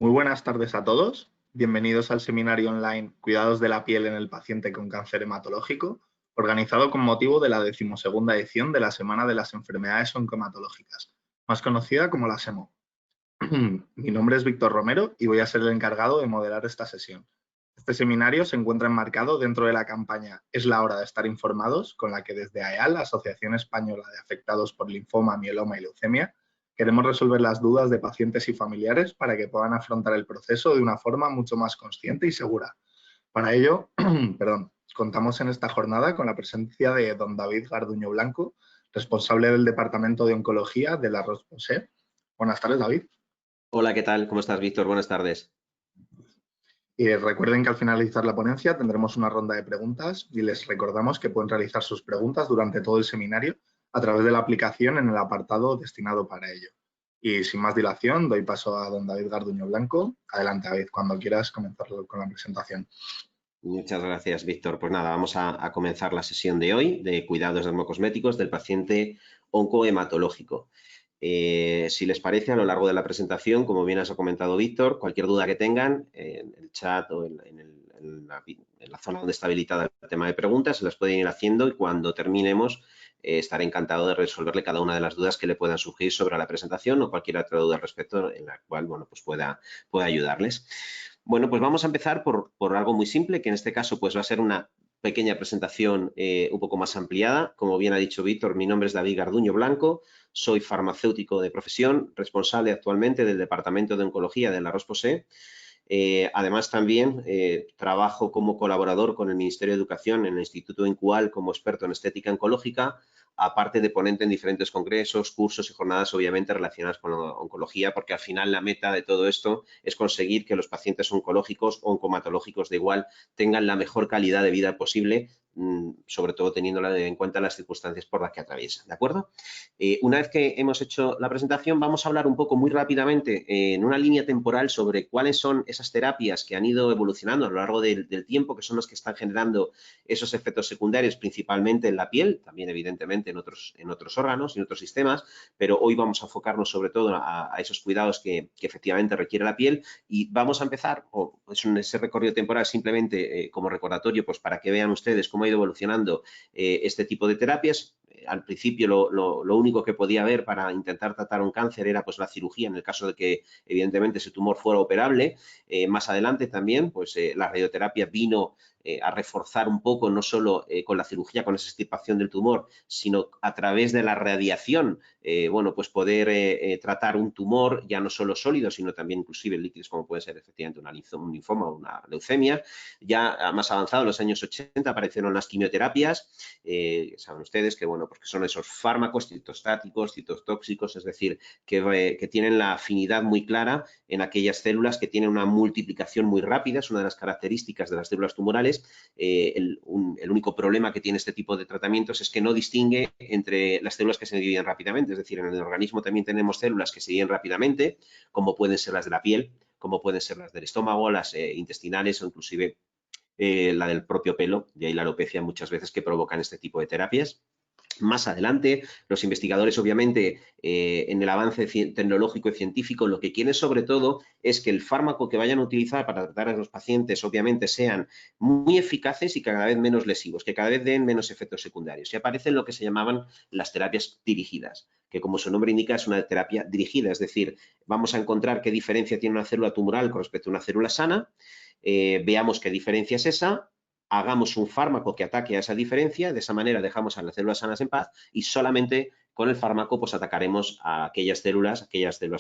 Muy buenas tardes a todos. Bienvenidos al seminario online Cuidados de la piel en el paciente con cáncer hematológico, organizado con motivo de la 12ª edición de la Semana de las Enfermedades Oncohematológicas, más conocida como la SEMO. Mi nombre es Víctor Romero y voy a ser el encargado de moderar esta sesión. Este seminario se encuentra enmarcado dentro de la campaña Es la hora de estar informados, con la que desde AEAL, la Asociación Española de Afectados por Linfoma, Mieloma y Leucemia, queremos resolver las dudas de pacientes y familiares para que puedan afrontar el proceso de una forma mucho más consciente y segura. Para ello, contamos en esta jornada con la presencia de don David Garduño Blanco, responsable del Departamento de Oncología de la ROS-Posay. Buenas tardes, David. Hola, ¿qué tal? ¿Cómo estás, Víctor? Buenas tardes. Y recuerden que al finalizar la ponencia tendremos una ronda de preguntas y les recordamos que pueden realizar sus preguntas durante todo el seminario a través de la aplicación en el apartado destinado para ello. Y sin más dilación, doy paso a don David Garduño Blanco. Adelante, David, cuando quieras comenzar con la presentación. Muchas gracias, Víctor. Pues nada, vamos a comenzar la sesión de hoy de cuidados dermocosméticos del paciente oncohematológico. Si les parece, a lo largo de la presentación, como bien has comentado, Víctor, cualquier duda que tengan en el chat o en la zona donde está habilitada el tema de preguntas, se las pueden ir haciendo y cuando terminemos estaré encantado de resolverle cada una de las dudas que le puedan surgir sobre la presentación o cualquier otra duda al respecto en la cual pues pueda ayudarles. Bueno, pues vamos a empezar por algo muy simple, que en este caso pues va a ser una pequeña presentación un poco más ampliada. Como bien ha dicho Víctor, mi nombre es David Garduño Blanco, soy farmacéutico de profesión, responsable actualmente del Departamento de Oncología de la ROS-Posay. Además, también trabajo como colaborador con el Ministerio de Educación en el Instituto INCUAL como experto en estética oncológica, aparte de ponente en diferentes congresos, cursos y jornadas obviamente relacionadas con la oncología, porque al final la meta de todo esto es conseguir que los pacientes oncológicos o oncomatológicos de igual tengan la mejor calidad de vida posible, sobre todo teniendo en cuenta las circunstancias por las que atraviesan, ¿de acuerdo? Una vez que hemos hecho la presentación, vamos a hablar un poco muy rápidamente en una línea temporal sobre cuáles son esas terapias que han ido evolucionando a lo largo del tiempo, que son las que están generando esos efectos secundarios, principalmente en la piel, también evidentemente en otros órganos y en otros sistemas, pero hoy vamos a enfocarnos sobre todo a esos cuidados que efectivamente requiere la piel y vamos a empezar, ese recorrido temporal simplemente como recordatorio, pues para que vean ustedes cómo ha ido evolucionando este tipo de terapias. Al principio lo único que podía haber para intentar tratar un cáncer era pues la cirugía en el caso de que evidentemente ese tumor fuera operable. Más adelante también pues la radioterapia vino a reforzar un poco no solo con la cirugía, con esa extirpación del tumor, sino a través de la radiación, bueno, pues poder tratar un tumor ya no solo sólido, sino también inclusive líquidos como puede ser efectivamente un linfoma o una leucemia. Ya más avanzado en los años 80 aparecieron las quimioterapias, saben ustedes que, bueno, porque son esos fármacos citostáticos, citotóxicos, es decir, que tienen la afinidad muy clara en aquellas células que tienen una multiplicación muy rápida, es una de las características de las células tumorales. El único problema que tiene este tipo de tratamientos es que no distingue entre las células que se dividen rápidamente, es decir, en el organismo también tenemos células que se dividen rápidamente, como pueden ser las de la piel, como pueden ser las del estómago, las intestinales o inclusive la del propio pelo, de ahí la alopecia muchas veces que provocan este tipo de terapias. Más adelante, los investigadores, obviamente, en el avance tecnológico y científico, lo que quieren sobre todo es que el fármaco que vayan a utilizar para tratar a los pacientes, obviamente, sean muy eficaces y cada vez menos lesivos, que cada vez den menos efectos secundarios. Y aparecen lo que se llamaban las terapias dirigidas, que como su nombre indica es una terapia dirigida, es decir, vamos a encontrar qué diferencia tiene una célula tumoral con respecto a una célula sana, veamos qué diferencia es esa, hagamos un fármaco que ataque a esa diferencia, de esa manera dejamos a las células sanas en paz y solamente con el fármaco pues atacaremos a aquellas células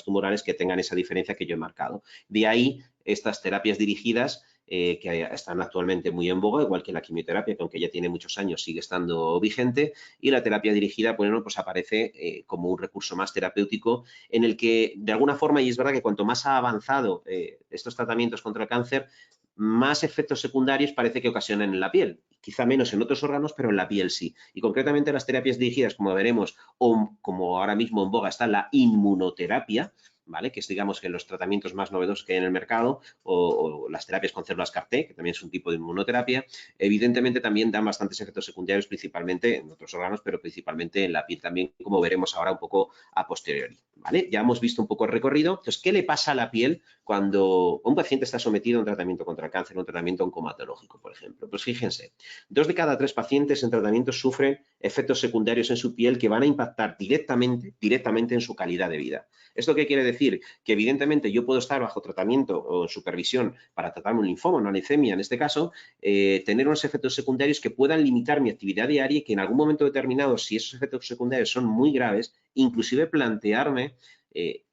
tumorales que tengan esa diferencia que yo he marcado. De ahí estas terapias dirigidas que están actualmente muy en boga, igual que la quimioterapia, que aunque ya tiene muchos años sigue estando vigente, y la terapia dirigida bueno, pues aparece como un recurso más terapéutico en el que de alguna forma, y es verdad que cuanto más ha avanzado estos tratamientos contra el cáncer, más efectos secundarios parece que ocasionan en la piel. Quizá menos en otros órganos, pero en la piel sí. Y concretamente las terapias dirigidas, como veremos, o como ahora mismo en boga está la inmunoterapia, ¿vale? Que es, digamos, que los tratamientos más novedosos que hay en el mercado, o las terapias con células CAR-T, que también es un tipo de inmunoterapia, evidentemente también dan bastantes efectos secundarios, principalmente en otros órganos, pero principalmente en la piel también, como veremos ahora un poco a posteriori, ¿vale? Ya hemos visto un poco el recorrido. Entonces, ¿qué le pasa a la piel cuando un paciente está sometido a un tratamiento contra el cáncer, un tratamiento oncomatológico, por ejemplo? Pues fíjense, 2 de cada 3 pacientes en tratamiento sufren efectos secundarios en su piel que van a impactar directamente en su calidad de vida. ¿Esto qué quiere decir? Que evidentemente yo puedo estar bajo tratamiento o supervisión para tratarme un linfoma, una leucemia en este caso, tener unos efectos secundarios que puedan limitar mi actividad diaria y que en algún momento determinado, si esos efectos secundarios son muy graves, inclusive plantearme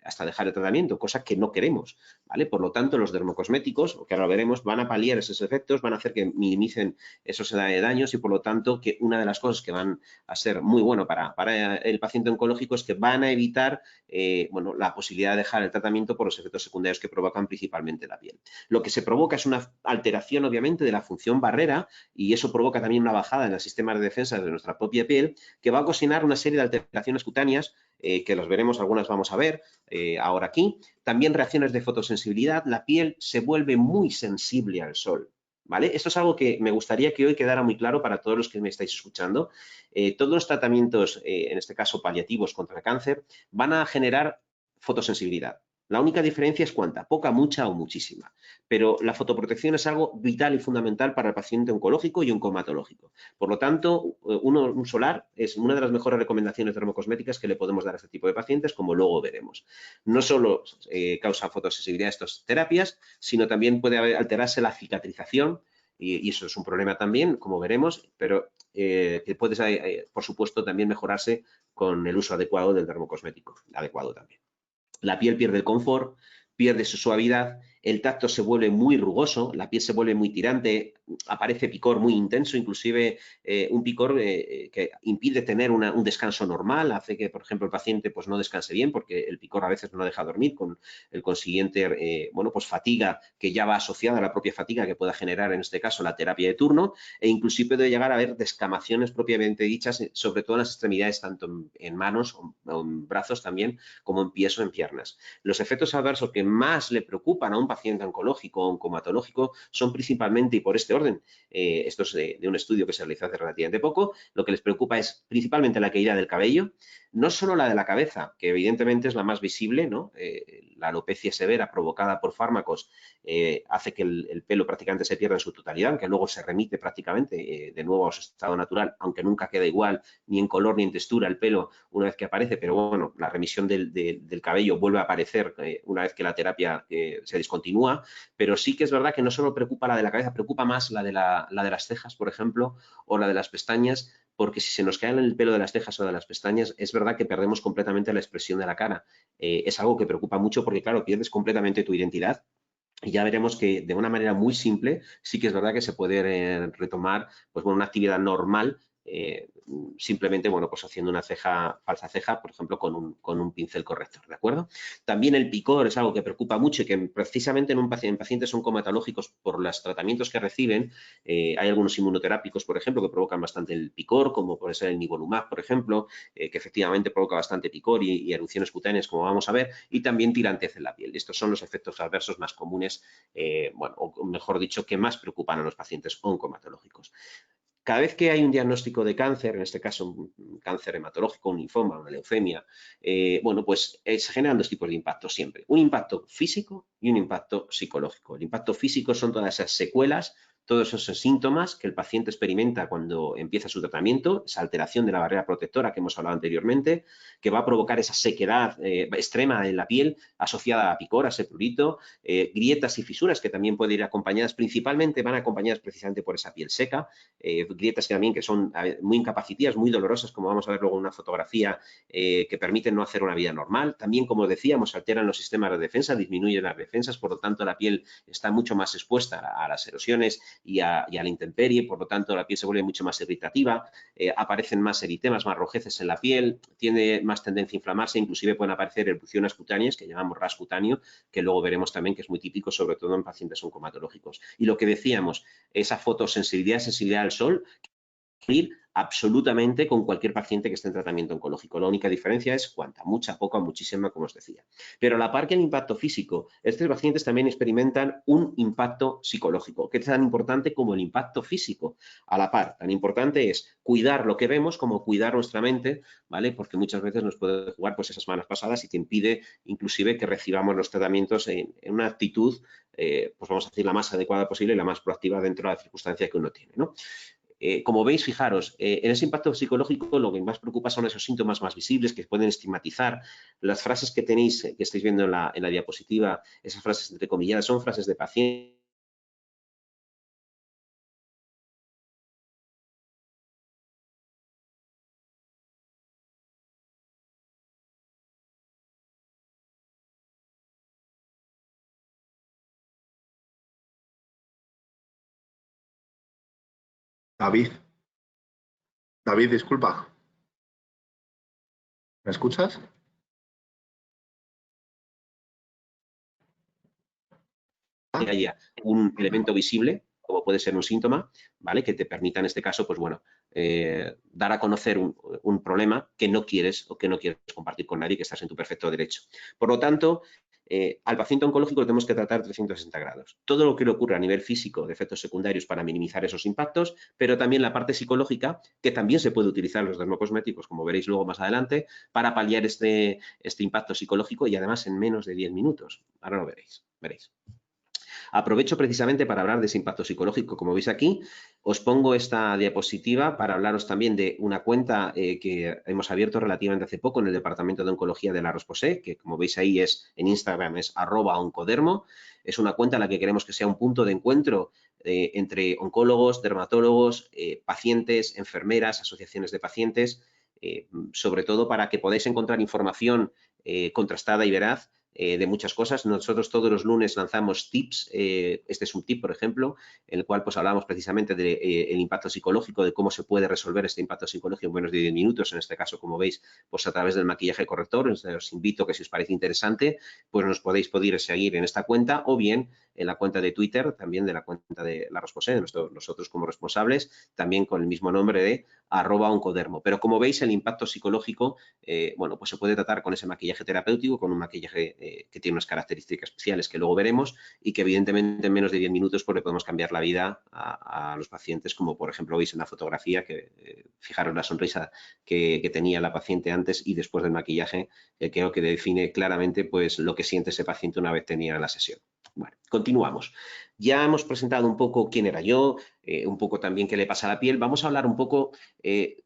hasta dejar el tratamiento, cosa que no queremos, ¿vale? Por lo tanto, los dermocosméticos, que ahora veremos, van a paliar esos efectos, van a hacer que minimicen esos daños y, por lo tanto, que una de las cosas que van a ser muy bueno para el paciente oncológico es que van a evitar bueno, la posibilidad de dejar el tratamiento por los efectos secundarios que provocan principalmente la piel. Lo que se provoca es una alteración, obviamente, de la función barrera y eso provoca también una bajada en el sistema de defensa de nuestra propia piel que va a ocasionar una serie de alteraciones cutáneas que las veremos, algunas vamos a ver ahora aquí. También reacciones de fotosensibilidad, la piel se vuelve muy sensible al sol, ¿vale? Esto es algo que me gustaría que hoy quedara muy claro para todos los que me estáis escuchando. Todos los tratamientos, en este caso paliativos contra el cáncer, van a generar fotosensibilidad. La única diferencia es cuánta, poca, mucha o muchísima. Pero la fotoprotección es algo vital y fundamental para el paciente oncológico y oncomatológico. Por lo tanto, un solar es una de las mejores recomendaciones dermocosméticas que le podemos dar a este tipo de pacientes, como luego veremos. No solo causa fotosensibilidad estas terapias, sino también puede alterarse la cicatrización, y eso es un problema también, como veremos, pero que puede, por supuesto, también mejorarse con el uso adecuado del dermocosmético, adecuado también. La piel pierde el confort, pierde su suavidad, el tacto se vuelve muy rugoso, la piel se vuelve muy tirante, aparece picor muy intenso, inclusive un picor que impide tener un descanso normal, hace que, por ejemplo, el paciente pues, no descanse bien porque el picor a veces no deja dormir con el consiguiente, bueno, pues fatiga que ya va asociada a la propia fatiga que pueda generar en este caso la terapia de turno e inclusive puede llegar a haber descamaciones propiamente dichas, sobre todo en las extremidades, tanto en manos o en brazos también, como en pies o en piernas. Los efectos adversos que más le preocupan a un paciente oncológico o oncomatológico son principalmente, y por este orden, esto es de un estudio que se realizó hace relativamente poco, lo que les preocupa es principalmente la caída del cabello, no solo la de la cabeza, que evidentemente es la más visible, ¿no? La alopecia severa provocada por fármacos hace que el pelo prácticamente se pierda en su totalidad, aunque luego se remite prácticamente de nuevo a su estado natural, aunque nunca queda igual ni en color ni en textura el pelo una vez que aparece, pero bueno, la remisión del cabello vuelve a aparecer una vez que la terapia se discontinúa, pero sí que es verdad que no solo preocupa la de la cabeza, preocupa más la de las cejas, por ejemplo, o la de las pestañas, porque si se nos cae el pelo de las cejas o de las pestañas, es verdad que perdemos completamente la expresión de la cara. Es algo que preocupa mucho porque, claro, pierdes completamente tu identidad. Y ya veremos que de una manera muy simple sí que es verdad que se puede retomar pues, bueno, una actividad normal simplemente, bueno, pues haciendo una falsa ceja, por ejemplo, con un pincel corrector, ¿de acuerdo? También el picor es algo que preocupa mucho y que precisamente en pacientes oncomatológicos por los tratamientos que reciben, hay algunos inmunoterápicos, por ejemplo, que provocan bastante el picor, como puede ser el nivolumab, por ejemplo, que efectivamente provoca bastante picor y erupciones cutáneas, como vamos a ver, y también tirantez en la piel. Estos son los efectos adversos más comunes, bueno, o mejor dicho, que más preocupan a los pacientes oncomatológicos. Cada vez que hay un diagnóstico de cáncer, en este caso un cáncer hematológico, un linfoma, una leucemia, bueno, pues se generan 2 tipos de impactos siempre. Un impacto físico y un impacto psicológico. El impacto físico son todas esas secuelas, todos esos síntomas que el paciente experimenta cuando empieza su tratamiento, esa alteración de la barrera protectora que hemos hablado anteriormente, que va a provocar esa sequedad extrema en la piel asociada a picor, a ese prurito, grietas y fisuras que también pueden ir acompañadas, principalmente van acompañadas precisamente por esa piel seca, grietas que también que son muy incapacitivas, muy dolorosas, como vamos a ver luego en una fotografía, que permiten no hacer una vida normal. También, como decíamos, alteran los sistemas de defensa, disminuyen las defensas, por lo tanto la piel está mucho más expuesta a las erosiones y a la intemperie, por lo tanto la piel se vuelve mucho más irritativa, aparecen más eritemas, más rojeces en la piel, tiene más tendencia a inflamarse, inclusive pueden aparecer erupciones cutáneas, que llamamos ras cutáneo, que luego veremos también que es muy típico, sobre todo en pacientes oncomatológicos. Y lo que decíamos, esa fotosensibilidad, sensibilidad al sol, ir absolutamente con cualquier paciente que esté en tratamiento oncológico. La única diferencia es cuánta, mucha, poca, muchísima, como os decía. Pero a la par que el impacto físico, estos pacientes también experimentan un impacto psicológico, que es tan importante como el impacto físico. A la par, tan importante es cuidar lo que vemos como cuidar nuestra mente, ¿vale? Porque muchas veces nos puede jugar pues esas malas pasadas y te impide inclusive que recibamos los tratamientos en una actitud, pues vamos a decir, la más adecuada posible y la más proactiva dentro de la circunstancia que uno tiene, ¿no? Como veis, fijaros, en ese impacto psicológico lo que más preocupa son esos síntomas más visibles que pueden estigmatizar. Las frases que tenéis, que estáis viendo en la diapositiva, esas frases entrecomilladas, son frases de pacientes. David, David, disculpa, ¿me escuchas? Que haya un elemento visible, como puede ser un síntoma, ¿vale? Que te permita en este caso, pues bueno, dar a conocer un problema que no quieres o que no quieres compartir con nadie, que estás en tu perfecto derecho. Por lo tanto, al paciente oncológico lo tenemos que tratar 360 grados. Todo lo que le ocurre a nivel físico de efectos secundarios para minimizar esos impactos, pero también la parte psicológica, que también se puede utilizar en los dermocosméticos, como veréis luego más adelante, para paliar este impacto psicológico y además en menos de 10 minutos. Ahora lo veréis. Aprovecho precisamente para hablar de ese impacto psicológico. Como veis aquí, os pongo esta diapositiva para hablaros también de una cuenta que hemos abierto relativamente hace poco en el Departamento de Oncología de la Rosposé, que como veis ahí es en Instagram, es @oncodermo. Es una cuenta en la que queremos que sea un punto de encuentro entre oncólogos, dermatólogos, pacientes, enfermeras, asociaciones de pacientes, sobre todo para que podáis encontrar información contrastada y veraz de muchas cosas. Nosotros todos los lunes lanzamos tips, este es un tip, por ejemplo, en el cual pues hablamos precisamente del impacto psicológico, de cómo se puede resolver este impacto psicológico en menos de 10 minutos, en este caso, como veis, pues a través del maquillaje corrector. Os invito que si os parece interesante, pues nos podéis seguir en esta cuenta o bien en la cuenta de Twitter, también de la cuenta de la Rosposé, de nosotros como responsables, también con el mismo nombre de @oncodermo. Pero como veis, el impacto psicológico, bueno, pues se puede tratar con ese maquillaje terapéutico, con un maquillaje que tiene unas características especiales que luego veremos y que evidentemente en menos de 10 minutos pues, le podemos cambiar la vida a los pacientes, como por ejemplo veis en la fotografía, que fijaros la sonrisa que tenía la paciente antes y después del maquillaje, creo que define claramente pues, lo que siente ese paciente una vez tenía la sesión. Bueno, continuamos. Ya hemos presentado un poco quién era yo, un poco también qué le pasa a la piel. Vamos a hablar un poco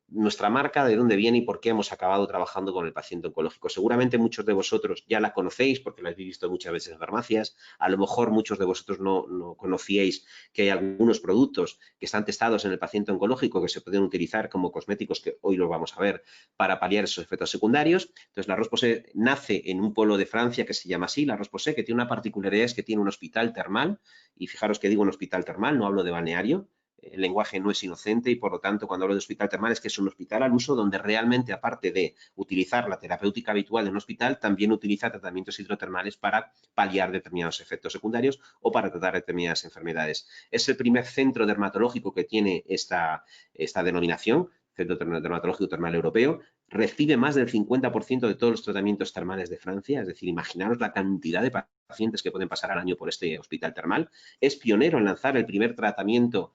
nuestra marca, de dónde viene y por qué hemos acabado trabajando con el paciente oncológico. Seguramente muchos de vosotros ya la conocéis porque la habéis visto muchas veces en farmacias. A lo mejor muchos de vosotros no conocíais que hay algunos productos que están testados en el paciente oncológico que se pueden utilizar como cosméticos, que hoy los vamos a ver, para paliar esos efectos secundarios. Entonces, la Rosposé nace en un pueblo de Francia que se llama así, la Rosposé, que tiene una particularidad, es que tiene un hospital termal, y fijaros que digo un hospital termal, no hablo de balneario. El lenguaje no es inocente y, por lo tanto, cuando hablo de hospital termal es que es un hospital al uso donde realmente, aparte de utilizar la terapéutica habitual de un hospital, también utiliza tratamientos hidrotermales para paliar determinados efectos secundarios o para tratar determinadas enfermedades. Es el primer centro dermatológico que tiene esta denominación, Centro Dermatológico Termal Europeo. Recibe más del 50% de todos los tratamientos termales de Francia, es decir, imaginaros la cantidad de pacientes que pueden pasar al año por este hospital termal. Es pionero en lanzar el primer tratamiento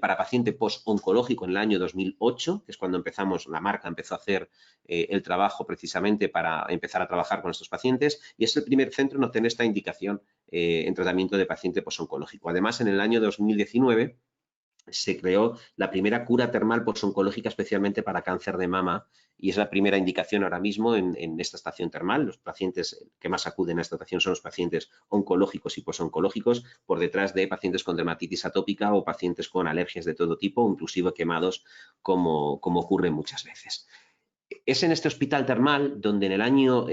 para paciente post-oncológico en el año 2008, que es cuando la marca empezó a hacer el trabajo precisamente para empezar a trabajar con estos pacientes, y es el primer centro en obtener esta indicación en tratamiento de paciente post-oncológico. Además, en el año 2019 se creó la primera cura termal posoncológica especialmente para cáncer de mama y es la primera indicación ahora mismo en esta estación termal. Los pacientes que más acuden a esta estación son los pacientes oncológicos y posoncológicos, por detrás de pacientes con dermatitis atópica o pacientes con alergias de todo tipo, inclusive quemados, como ocurre muchas veces. Es en este hospital termal donde en el año,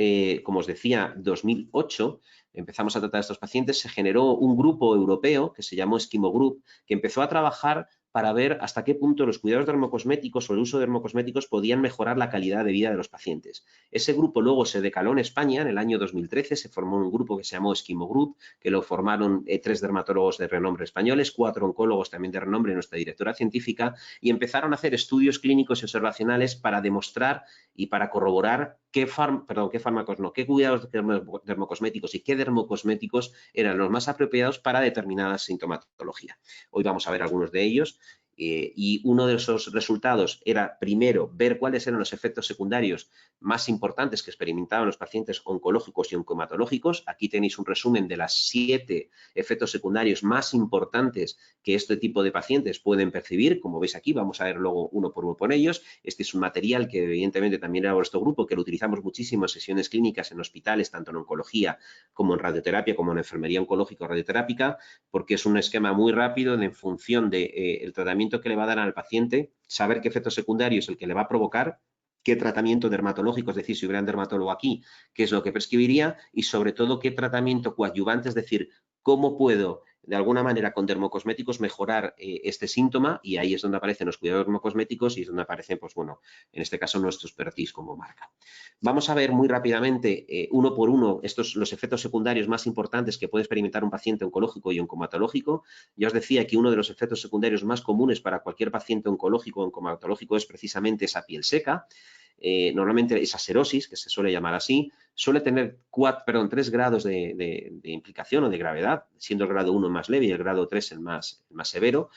como os decía, 2008, empezamos a tratar a estos pacientes, se generó un grupo europeo que se llamó Esquimo Group, que empezó a trabajar para ver hasta qué punto los cuidados dermocosméticos o el uso de dermocosméticos podían mejorar la calidad de vida de los pacientes. Ese grupo luego se decaló en España. En el año 2013 se formó un grupo que se llamó Esquimo Group, que lo formaron 3 dermatólogos de renombre españoles, 4 oncólogos también de renombre, nuestra directora científica, y empezaron a hacer estudios clínicos y observacionales para demostrar y para corroborar qué cuidados dermocosméticos y qué dermocosméticos eran los más apropiados para determinada sintomatología. Hoy vamos a ver algunos de ellos. Y uno de esos resultados era, primero, ver cuáles eran los efectos secundarios más importantes que experimentaban los pacientes oncológicos y oncohematológicos. Aquí tenéis un resumen de las 7 efectos secundarios más importantes que este tipo de pacientes pueden percibir. Como veis aquí, vamos a ver luego uno por uno por ellos. Este es un material que evidentemente también era vuestro grupo, que lo utilizamos muchísimo en sesiones clínicas en hospitales, tanto en oncología como en radioterapia, como en enfermería oncológica o radioterápica, porque es un esquema muy rápido en función del tratamiento que le va a dar al paciente, saber qué efecto secundario es el que le va a provocar, qué tratamiento dermatológico, es decir, si hubiera un dermatólogo aquí, qué es lo que prescribiría y sobre todo qué tratamiento coadyuvante, es decir, cómo puedo de alguna manera con dermocosméticos mejorar este síntoma, y ahí es donde aparecen los cuidados dermocosméticos y es donde aparecen, pues bueno, en este caso nuestro expertise como marca. Vamos a ver muy rápidamente, uno por uno, los efectos secundarios más importantes que puede experimentar un paciente oncológico y oncohematológico. Ya os decía que uno de los efectos secundarios más comunes para cualquier paciente oncológico o oncohematológico es precisamente esa piel seca. Normalmente esa serosis, que se suele llamar así, suele tener 3 grados de implicación o de gravedad, siendo el grado 1 más leve y el grado 3 el más severo.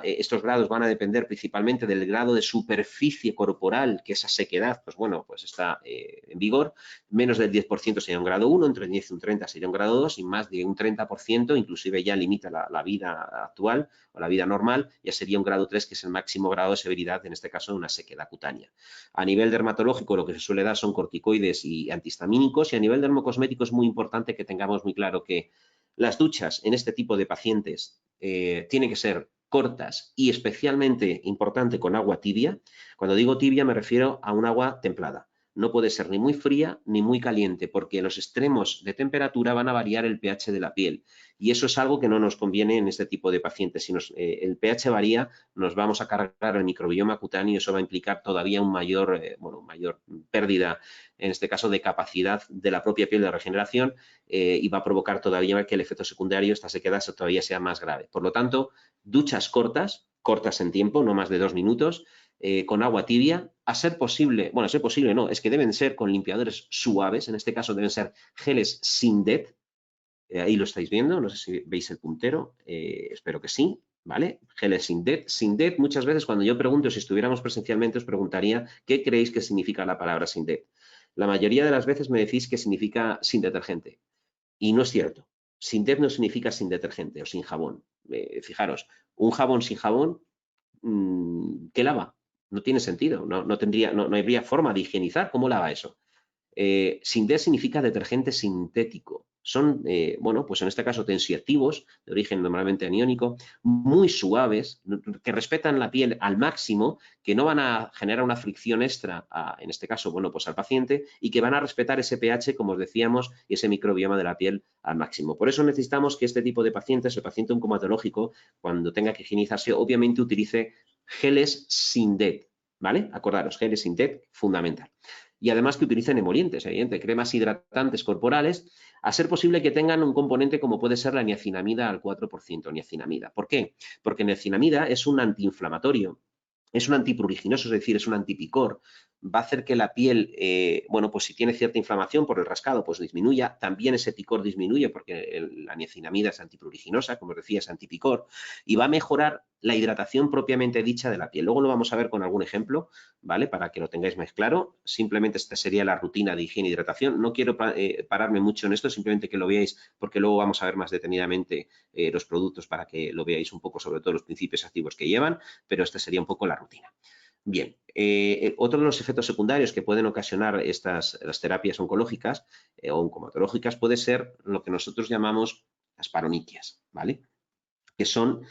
Estos grados van a depender principalmente del grado de superficie corporal que esa sequedad, pues bueno, pues está en vigor. Menos del 10% sería un grado 1, entre 10 y un 30 sería un grado 2 y más de un 30% inclusive ya limita la vida actual o la vida normal, ya sería un grado 3, que es el máximo grado de severidad, en este caso de una sequedad cutánea. A nivel dermatológico lo que se suele dar son corticoides y antihistamínicos, y a nivel dermocosmético es muy importante que tengamos muy claro que las duchas en este tipo de pacientes tienen que ser cortas y especialmente importante con agua tibia. Cuando digo tibia me refiero a un agua templada. No puede ser ni muy fría ni muy caliente, porque los extremos de temperatura van a variar el pH de la piel. Y eso es algo que no nos conviene en este tipo de pacientes. Si el pH varía, nos vamos a cargar el microbioma cutáneo y eso va a implicar todavía mayor pérdida, en este caso, de capacidad de la propia piel de regeneración y va a provocar todavía que el efecto secundario, esta sequedad, todavía sea más grave. Por lo tanto, duchas cortas en tiempo, no más de 2 minutos, con agua tibia, a ser posible no, es que deben ser con limpiadores suaves, en este caso deben ser geles Sindet, ahí lo estáis viendo, no sé si veis el puntero, espero que sí, ¿vale? Geles Sindet. Sindet, muchas veces cuando yo pregunto, si estuviéramos presencialmente, os preguntaría qué creéis que significa la palabra Sindet. La mayoría de las veces me decís que significa sin detergente, y no es cierto. Sindet no significa sin detergente o sin jabón. Fijaros, un jabón sin jabón, ¿qué lava? No tiene sentido, no habría forma de higienizar. ¿Cómo lava eso? Sindet significa detergente sintético. Son, pues en este caso tensioactivos, de origen normalmente aniónico, muy suaves, que respetan la piel al máximo, que no van a generar una fricción extra, en este caso, pues al paciente, y que van a respetar ese pH, como os decíamos, y ese microbioma de la piel al máximo. Por eso necesitamos que este tipo de pacientes, el paciente oncohematológico, cuando tenga que higienizarse, obviamente utilice geles Sindet, ¿vale? Acordaros, geles Sindet, fundamental. Y además que utilicen emolientes, evidente, cremas hidratantes corporales, a ser posible que tengan un componente como puede ser la niacinamida al 4%, niacinamida. ¿Por qué? Porque niacinamida es un antiinflamatorio, es un antipruriginoso, es decir, es un antipicor. Va a hacer que la piel, pues si tiene cierta inflamación por el rascado, pues disminuya. También ese picor disminuye porque la niacinamida es antipruriginosa, como os decía, es antipicor. Y va a mejorar la hidratación propiamente dicha de la piel. Luego lo vamos a ver con algún ejemplo, ¿vale? Para que lo tengáis más claro. Simplemente esta sería la rutina de higiene e hidratación. No quiero pararme mucho en esto, simplemente que lo veáis, porque luego vamos a ver más detenidamente los productos para que lo veáis un poco, sobre todo los principios activos que llevan, pero esta sería un poco la rutina. Bien, otro de los efectos secundarios que pueden ocasionar las terapias oncológicas o oncomatológicas puede ser lo que nosotros llamamos las paroniquias, ¿vale? Que son,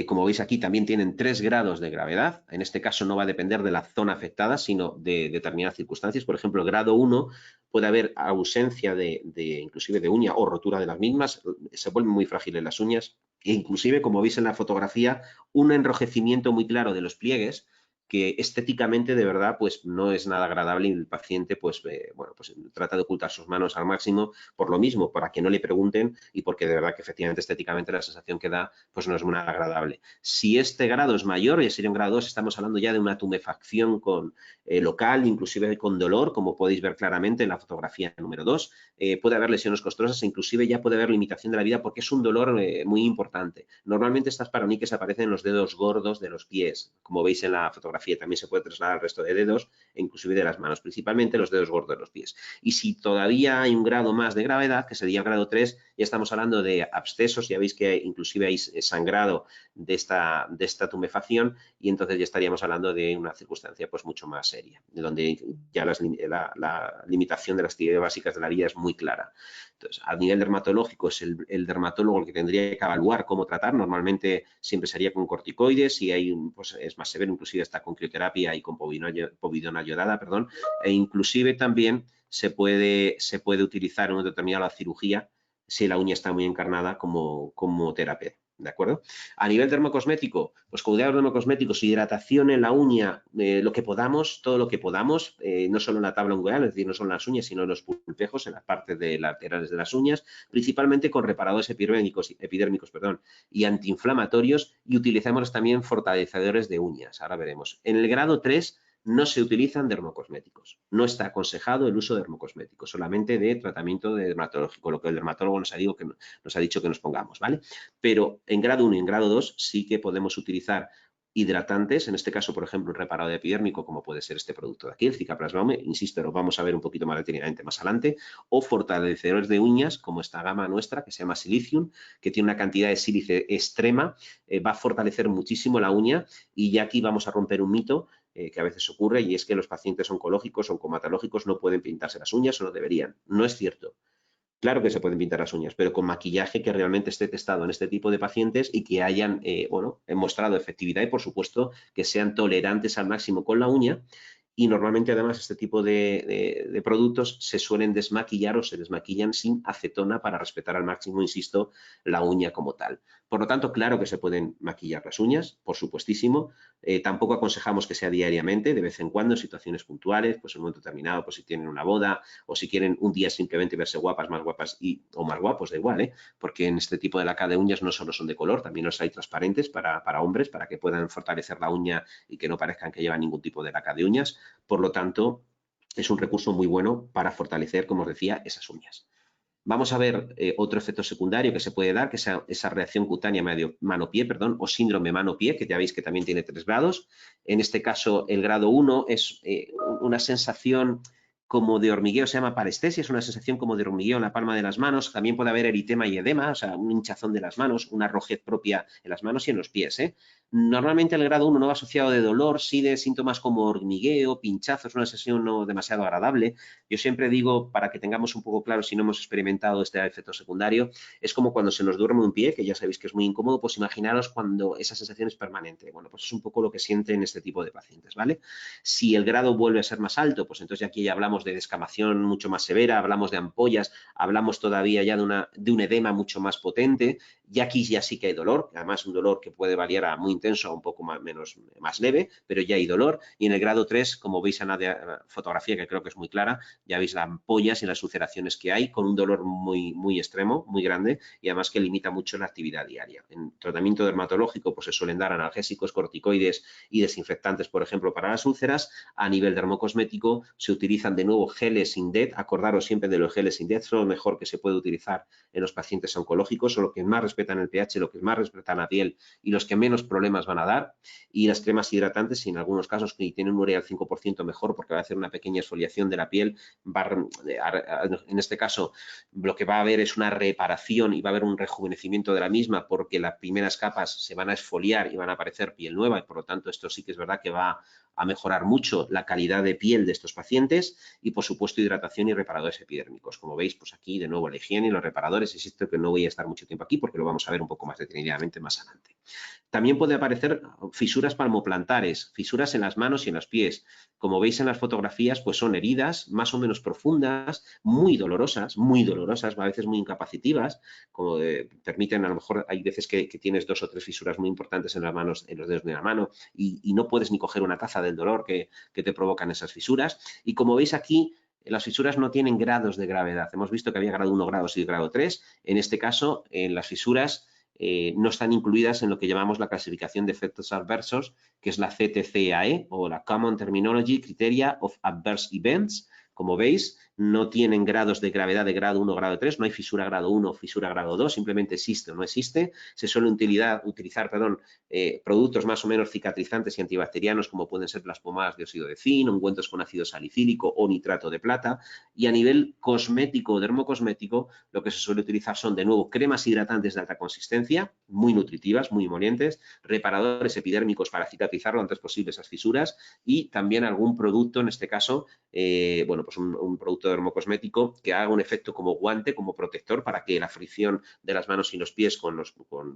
como veis aquí, también tienen 3 grados de gravedad. En este caso no va a depender de la zona afectada, sino de determinadas circunstancias. Por ejemplo, el grado 1 puede haber ausencia inclusive de uña o rotura de las mismas. Se vuelven muy frágiles las uñas e inclusive, como veis en la fotografía, un enrojecimiento muy claro de los pliegues que estéticamente de verdad pues no es nada agradable y el paciente pues, bueno, pues trata de ocultar sus manos al máximo por lo mismo, para que no le pregunten y porque de verdad que efectivamente estéticamente la sensación que da pues no es muy agradable. Si este grado es mayor, ya sería un grado 2, estamos hablando ya de una tumefacción con, local, inclusive con dolor, como podéis ver claramente en la fotografía número 2. Puede haber lesiones costosas e inclusive ya puede haber limitación de la vida porque es un dolor muy importante. Normalmente estas paroniques aparecen en los dedos gordos de los pies, como veis en la fotografía. También se puede trasladar al resto de dedos e inclusive de las manos, principalmente los dedos gordos de los pies. Y si todavía hay un grado más de gravedad, que sería el grado 3, ya estamos hablando de abscesos, ya veis que inclusive hay sangrado de esta tumefacción y entonces ya estaríamos hablando de una circunstancia pues mucho más seria, de donde ya la limitación de las actividades básicas de la vida es muy clara. Entonces, a nivel dermatológico es el dermatólogo el que tendría que evaluar cómo tratar. Normalmente siempre sería con corticoides y hay, pues, es más severo, inclusive está con crioterapia y con povidona iodada, perdón, e inclusive también se puede utilizar en un determinado cirugía si la uña está muy encarnada como terapia. ¿De acuerdo? A nivel dermocosmético, pues cuidados dermocosméticos, hidratación en la uña, lo que podamos, todo lo que podamos, no solo en la tabla ungueal, es decir, no solo en las uñas, sino en los pulpejos, en la parte de laterales de las uñas, principalmente con reparadores epidérmicos, y antiinflamatorios, y utilizamos también fortalecedores de uñas, ahora veremos. En el grado 3 no se utilizan dermocosméticos. No está aconsejado el uso de dermocosméticos, solamente de tratamiento dermatológico, lo que el dermatólogo nos ha dicho que nos pongamos, ¿vale? Pero en grado 1 y en grado 2 sí que podemos utilizar hidratantes, en este caso, por ejemplo, un reparador epidérmico, como puede ser este producto de aquí, el Cicaplast-Baume, insisto, lo vamos a ver un poquito más detenidamente más adelante, o fortalecedores de uñas, como esta gama nuestra, que se llama Silicium, que tiene una cantidad de sílice extrema, va a fortalecer muchísimo la uña, y ya aquí vamos a romper un mito que a veces ocurre, y es que los pacientes oncológicos o oncomatológicos no pueden pintarse las uñas o no deberían. No es cierto. Claro que se pueden pintar las uñas, pero con maquillaje que realmente esté testado en este tipo de pacientes y que hayan mostrado efectividad y, por supuesto, que sean tolerantes al máximo con la uña. Y normalmente, además, este tipo de productos se suelen desmaquillar o se desmaquillan sin acetona para respetar al máximo, insisto, la uña como tal. Por lo tanto, claro que se pueden maquillar las uñas, por supuestísimo. Tampoco aconsejamos que sea diariamente, de vez en cuando, en situaciones puntuales, pues en un momento determinado, pues si tienen una boda o si quieren un día simplemente verse guapas, más guapas o más guapos, da igual, porque en este tipo de laca de uñas no solo son de color, también los hay transparentes para hombres, para que puedan fortalecer la uña y que no parezcan que llevan ningún tipo de laca de uñas. Por lo tanto, es un recurso muy bueno para fortalecer, como os decía, esas uñas. Vamos a ver otro efecto secundario que se puede dar, que es esa reacción cutánea mano-pie, o síndrome mano-pie, que ya veis que también tiene 3 grados. En este caso, el grado 1 es una sensación como de hormigueo, se llama parestesia, es una sensación como de hormigueo en la palma de las manos. También puede haber eritema y edema, o sea, un hinchazón de las manos, una rojez propia en las manos y en los pies. Normalmente el grado 1 no va asociado de dolor, sí de síntomas como hormigueo, pinchazos, una sensación no demasiado agradable. Yo siempre digo, para que tengamos un poco claro si no hemos experimentado este efecto secundario, es como cuando se nos duerme un pie, que ya sabéis que es muy incómodo, pues imaginaros cuando esa sensación es permanente. Bueno, pues es un poco lo que sienten este tipo de pacientes, ¿vale? Si el grado vuelve a ser más alto, pues entonces aquí ya hablamos de descamación mucho más severa, hablamos de ampollas, hablamos todavía ya de un edema mucho más potente, y aquí ya sí que hay dolor, además un dolor que puede variar a muy intenso a un poco más leve, pero ya hay dolor. Y en el grado 3, como veis en la fotografía, que creo que es muy clara, ya veis las ampollas y las ulceraciones que hay, con un dolor muy extremo, muy grande, y además que limita mucho la actividad diaria. En tratamiento dermatológico, pues se suelen dar analgésicos, corticoides y desinfectantes, por ejemplo, para las úlceras. A nivel dermocosmético se utilizan de nuevo geles Indet. Acordaros siempre de los geles Indet, son lo mejor que se puede utilizar en los pacientes oncológicos, son los que más respetan el pH, los que más respetan la piel y los que menos problemas van a dar. Y las cremas hidratantes, si en algunos casos que tienen un urea al 5% mejor, porque va a hacer una pequeña exfoliación de la piel, en este caso lo que va a haber es una reparación y va a haber un rejuvenecimiento de la misma, porque las primeras capas se van a exfoliar y van a aparecer piel nueva, y por lo tanto esto sí que es verdad que va a mejorar mucho la calidad de piel de estos pacientes. Y por supuesto hidratación y reparadores epidérmicos. Como veis, pues aquí de nuevo la higiene y los reparadores. Insisto que no voy a estar mucho tiempo aquí porque lo vamos a ver un poco más detenidamente más adelante. También puede aparecer fisuras palmoplantares, fisuras en las manos y en los pies. Como veis en las fotografías, pues son heridas más o menos profundas, muy dolorosas, a veces muy incapacitivas, como permiten, a lo mejor hay veces que tienes 2 o 3 fisuras muy importantes en las manos, en los dedos de la mano, y no puedes ni coger una taza del dolor que te provocan esas fisuras. Y como veis aquí, las fisuras no tienen grados de gravedad. Hemos visto que había grado 1, grado 2 y grado 3. En este caso, las fisuras no están incluidas en lo que llamamos la clasificación de efectos adversos, que es la CTCAE o la Common Terminology Criteria of Adverse Events. Como veis, no tienen grados de gravedad de grado 1 o grado 3, no hay fisura grado 1 o fisura grado 2, simplemente existe o no existe. Se suele utilizar productos más o menos cicatrizantes y antibacterianos, como pueden ser las pomadas de óxido de zinc, ungüentos con ácido salicílico o nitrato de plata. Y a nivel cosmético o dermocosmético, lo que se suele utilizar son, de nuevo, cremas hidratantes de alta consistencia, muy nutritivas, muy emolientes, reparadores epidérmicos para cicatrizar lo antes posible esas fisuras, y también algún producto, en este caso, bueno, pues un producto dermocosmético que haga un efecto como guante, como protector, para que la fricción de las manos y los pies con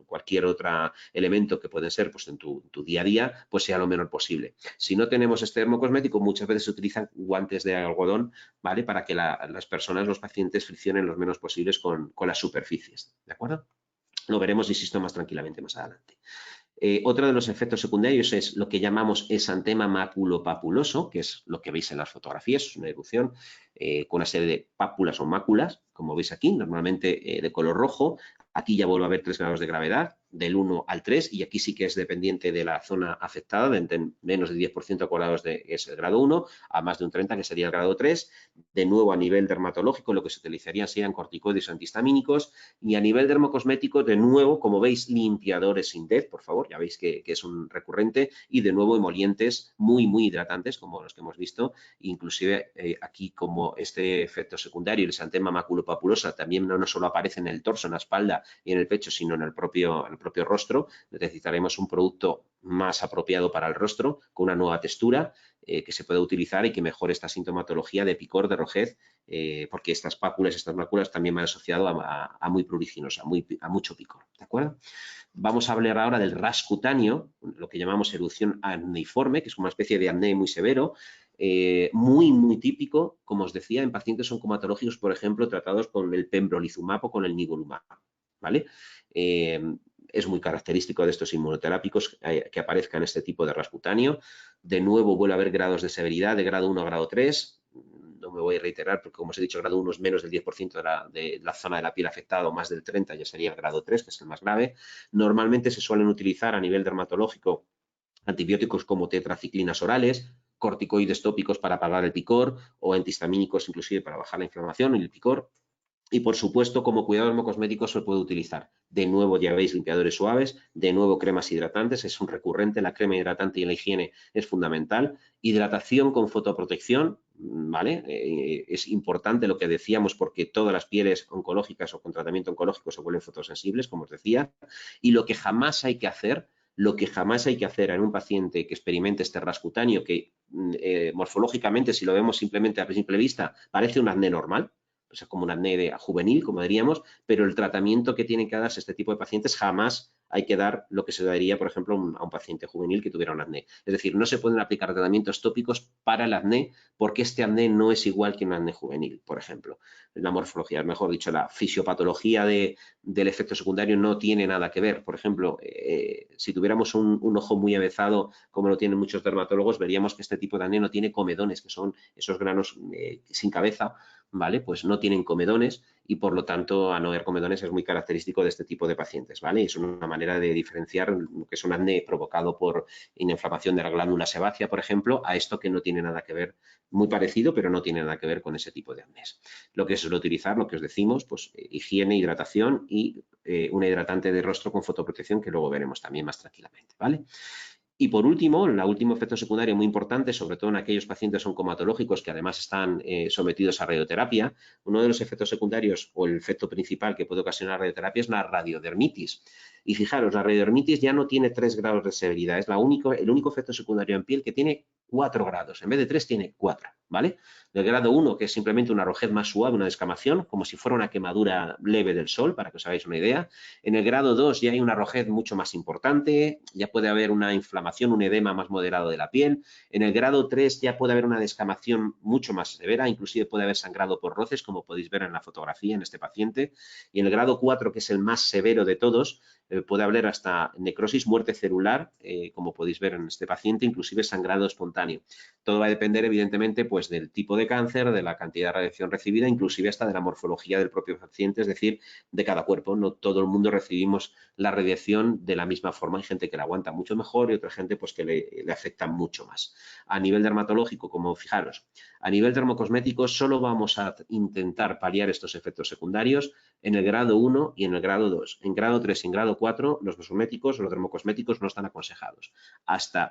cualquier otro elemento que pueden ser pues en tu día a día, pues sea lo menor posible. Si no tenemos este dermocosmético, muchas veces se utilizan guantes de algodón, ¿vale? Para que las personas, los pacientes, friccionen lo menos posibles con las superficies, ¿de acuerdo? Lo veremos, insisto, más tranquilamente más adelante. Otro de los efectos secundarios es lo que llamamos exantema maculopapuloso, que es lo que veis en las fotografías, es una erupción con una serie de pápulas o máculas, como veis aquí, normalmente de color rojo. Aquí ya vuelve a haber 3 grados de gravedad, del 1 al 3, y aquí sí que es dependiente de la zona afectada, de menos de 10% acordados que es el grado 1, a más de un 30, que sería el grado 3. De nuevo, a nivel dermatológico, lo que se utilizaría serían corticoides o antihistamínicos, y a nivel dermocosmético, de nuevo, como veis, limpiadores sin DEF, por favor, ya veis que es un recurrente, y de nuevo emolientes muy, muy hidratantes, como los que hemos visto, inclusive aquí como este efecto secundario, el exantema maculopapulosa, también no solo aparece en el torso, en la espalda y en el pecho, sino en el propio rostro. Necesitaremos un producto más apropiado para el rostro, con una nueva textura, que se pueda utilizar y que mejore esta sintomatología de picor, de rojez, porque estas pápulas, estas máculas también van asociado a muy pruriginosa, a mucho picor, ¿de acuerdo? Vamos a hablar ahora del ras cutáneo, lo que llamamos erupción acneiforme, que es una especie de acné muy severo, muy, muy típico, como os decía, en pacientes oncomatológicos, por ejemplo, tratados con el pembrolizumab o con el nivolumab, ¿vale? Es muy característico de estos inmunoterápicos que aparezcan este tipo de ras cutáneo. De nuevo, vuelve a haber grados de severidad de grado 1 a grado 3. No me voy a reiterar porque, como os he dicho, el grado 1 es menos del 10% de la zona de la piel afectada, o más del 30% ya sería el grado 3, que es el más grave. Normalmente se suelen utilizar a nivel dermatológico antibióticos como tetraciclinas orales, corticoides tópicos para apagar el picor, o antihistamínicos inclusive para bajar la inflamación y el picor. Y, por supuesto, como cuidado dermocosmético se puede utilizar, de nuevo, ya veis, limpiadores suaves, de nuevo, cremas hidratantes, es un recurrente, la crema hidratante y la higiene es fundamental. Hidratación con fotoprotección, ¿vale? Es importante lo que decíamos, porque todas las pieles oncológicas o con tratamiento oncológico se vuelven fotosensibles, como os decía. Y lo que jamás hay que hacer en un paciente que experimente este ras cutáneo, que morfológicamente, si lo vemos simplemente a simple vista, parece un acné normal, o sea, como un acné juvenil, como diríamos, pero el tratamiento que tiene que darse este tipo de pacientes jamás hay que dar lo que se daría, por ejemplo, a un paciente juvenil que tuviera un acné. Es decir, no se pueden aplicar tratamientos tópicos para el acné, porque este acné no es igual que un acné juvenil, por ejemplo. La morfología, mejor dicho, la fisiopatología del efecto secundario no tiene nada que ver. Por ejemplo, si tuviéramos un ojo muy avezado, como lo tienen muchos dermatólogos, veríamos que este tipo de acné no tiene comedones, que son esos granos sin cabeza, ¿vale? Pues no tienen comedones, y por lo tanto, a no haber comedones es muy característico de este tipo de pacientes, ¿vale? Es una manera de diferenciar lo que es un acné provocado por inflamación de la glándula sebácea, por ejemplo, a esto que no tiene nada que ver, muy parecido, pero no tiene nada que ver con ese tipo de acnés. Lo que se suele utilizar, lo que os decimos, pues higiene, hidratación y una hidratante de rostro con fotoprotección, que luego veremos también más tranquilamente, ¿vale? Y por último, el último efecto secundario muy importante, sobre todo en aquellos pacientes oncomatológicos que además están sometidos a radioterapia, uno de los efectos secundarios o el efecto principal que puede ocasionar la radioterapia es la radiodermitis. Y fijaros, la radiodermitis ya no tiene 3 grados de severidad, es el único efecto secundario en piel que tiene 4 grados, en vez de 3 tiene 4, ¿vale? del grado 1, que es simplemente una rojez más suave, una descamación, como si fuera una quemadura leve del sol, para que os hagáis una idea. En el grado 2 ya hay una rojez mucho más importante, ya puede haber una inflamación, un edema más moderado de la piel. En el grado 3 ya puede haber una descamación mucho más severa, inclusive puede haber sangrado por roces, como podéis ver en la fotografía en este paciente. Y en el grado 4, que es el más severo de todos, puede haber hasta necrosis, muerte celular, como podéis ver en este paciente, inclusive sangrado espontáneo. Todo va a depender, evidentemente, pues del tipo de cáncer, de la cantidad de radiación recibida, inclusive hasta de la morfología del propio paciente, es decir, de cada cuerpo. No todo el mundo recibimos la radiación de la misma forma. Hay gente que la aguanta mucho mejor y otra gente pues que le afecta mucho más. A nivel dermatológico, como fijaros, a nivel dermocosmético solo vamos a intentar paliar estos efectos secundarios en el grado 1 y en el grado 2. En grado 3 y en grado 4 los cosméticos o los dermocosméticos no están aconsejados.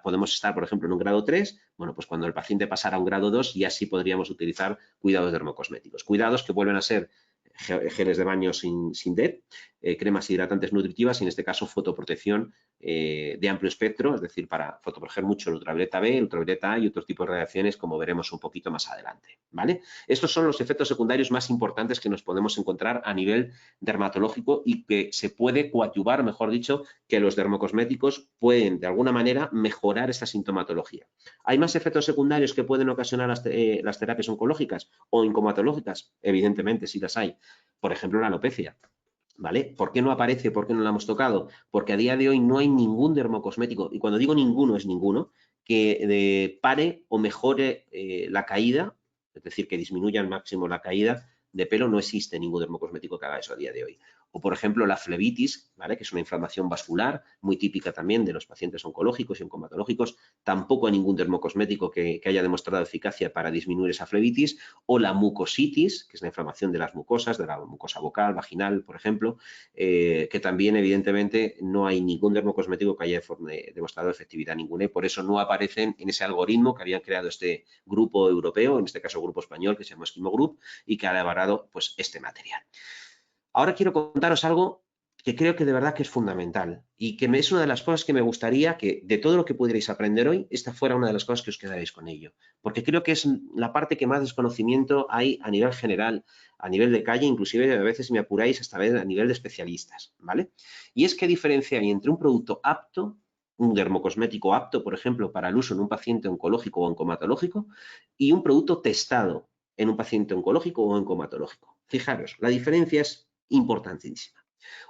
Podemos estar, por ejemplo, en un grado 3, bueno, pues cuando el paciente pasara a un grado 2 ya sí podríamos utilizar cuidados dermocosméticos. Cuidados que vuelven a ser geles de baño sin DET, cremas hidratantes nutritivas y en este caso fotoprotección de amplio espectro, es decir, para fotoproteger mucho el ultravioleta B, el ultravioleta A y otros tipos de radiaciones como veremos un poquito más adelante, ¿vale? Estos son los efectos secundarios más importantes que nos podemos encontrar a nivel dermatológico y que se puede coadyuvar, mejor dicho, que los dermocosméticos pueden de alguna manera mejorar esta sintomatología. ¿Hay más efectos secundarios que pueden ocasionar las terapias oncológicas o oncomatológicas? Evidentemente, sí las hay. Por ejemplo, la alopecia. ¿Vale? ¿Por qué no aparece? ¿Por qué no la hemos tocado? Porque a día de hoy no hay ningún dermocosmético, y cuando digo ninguno es ninguno, que pare o mejore la caída, es decir, que disminuya al máximo la caída de pelo. No existe ningún dermocosmético que haga eso a día de hoy. O, por ejemplo, la flebitis, ¿vale? Que es una inflamación vascular muy típica también de los pacientes oncológicos y oncomatológicos. Tampoco hay ningún dermocosmético que haya demostrado eficacia para disminuir esa flebitis. O la mucositis, que es la inflamación de las mucosas, de la mucosa vocal, vaginal, por ejemplo, que también, evidentemente, no hay ningún dermocosmético que haya demostrado efectividad ninguna y por eso no aparecen en ese algoritmo que habían creado este grupo europeo, en este caso grupo español, que se llama Esquimo Group y que ha elaborado pues, este material. Ahora quiero contaros algo que creo que de verdad que es fundamental y que es una de las cosas que me gustaría que de todo lo que pudierais aprender hoy, esta fuera una de las cosas que os quedaréis con ello. Porque creo que es la parte que más desconocimiento hay a nivel general, a nivel de calle, inclusive a veces me apuráis hasta a nivel de especialistas, ¿vale? Y es qué diferencia hay entre un producto apto, un dermocosmético apto, por ejemplo, para el uso en un paciente oncológico o oncomatológico, y un producto testado en un paciente oncológico o oncomatológico. Fijaros, la diferencia es importantísima.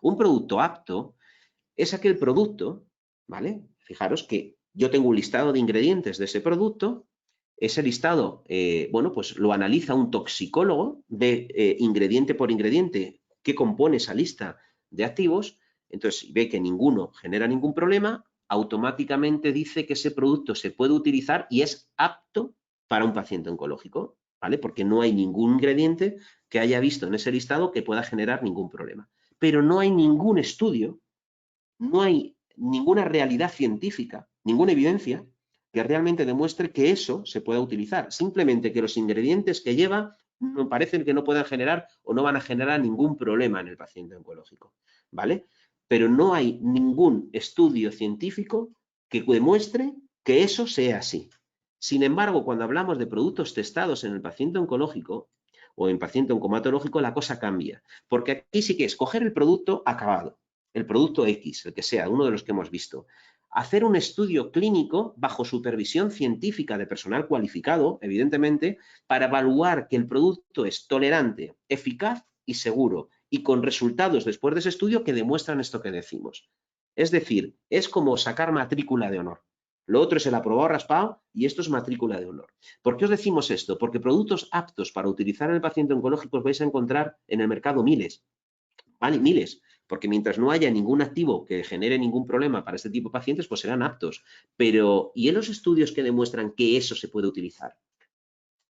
Un producto apto es aquel producto, ¿vale? Fijaros que yo tengo un listado de ingredientes de ese producto. Ese listado, bueno, pues lo analiza un toxicólogo, ve ingrediente por ingrediente qué compone esa lista de activos. Entonces, si ve que ninguno genera ningún problema, automáticamente dice que ese producto se puede utilizar y es apto para un paciente oncológico, ¿vale? Porque no hay ningún ingrediente que haya visto en ese listado que pueda generar ningún problema. Pero no hay ningún estudio, no hay ninguna realidad científica, ninguna evidencia que realmente demuestre que eso se pueda utilizar. Simplemente que los ingredientes que lleva me parecen que no puedan generar o no van a generar ningún problema en el paciente oncológico, ¿vale? Pero no hay ningún estudio científico que demuestre que eso sea así. Sin embargo, cuando hablamos de productos testados en el paciente oncológico o en paciente oncomatológico, la cosa cambia. Porque aquí sí que es coger el producto acabado, el producto X, el que sea, uno de los que hemos visto, hacer un estudio clínico bajo supervisión científica de personal cualificado, evidentemente, para evaluar que el producto es tolerante, eficaz y seguro, y con resultados después de ese estudio que demuestran esto que decimos. Es decir, es como sacar matrícula de honor. Lo otro es el aprobado raspado y esto es matrícula de honor. ¿Por qué os decimos esto? Porque productos aptos para utilizar en el paciente oncológico os vais a encontrar en el mercado miles. ¿Vale? Miles. Porque mientras no haya ningún activo que genere ningún problema para este tipo de pacientes, pues serán aptos. Pero, ¿y en los estudios que demuestran que eso se puede utilizar?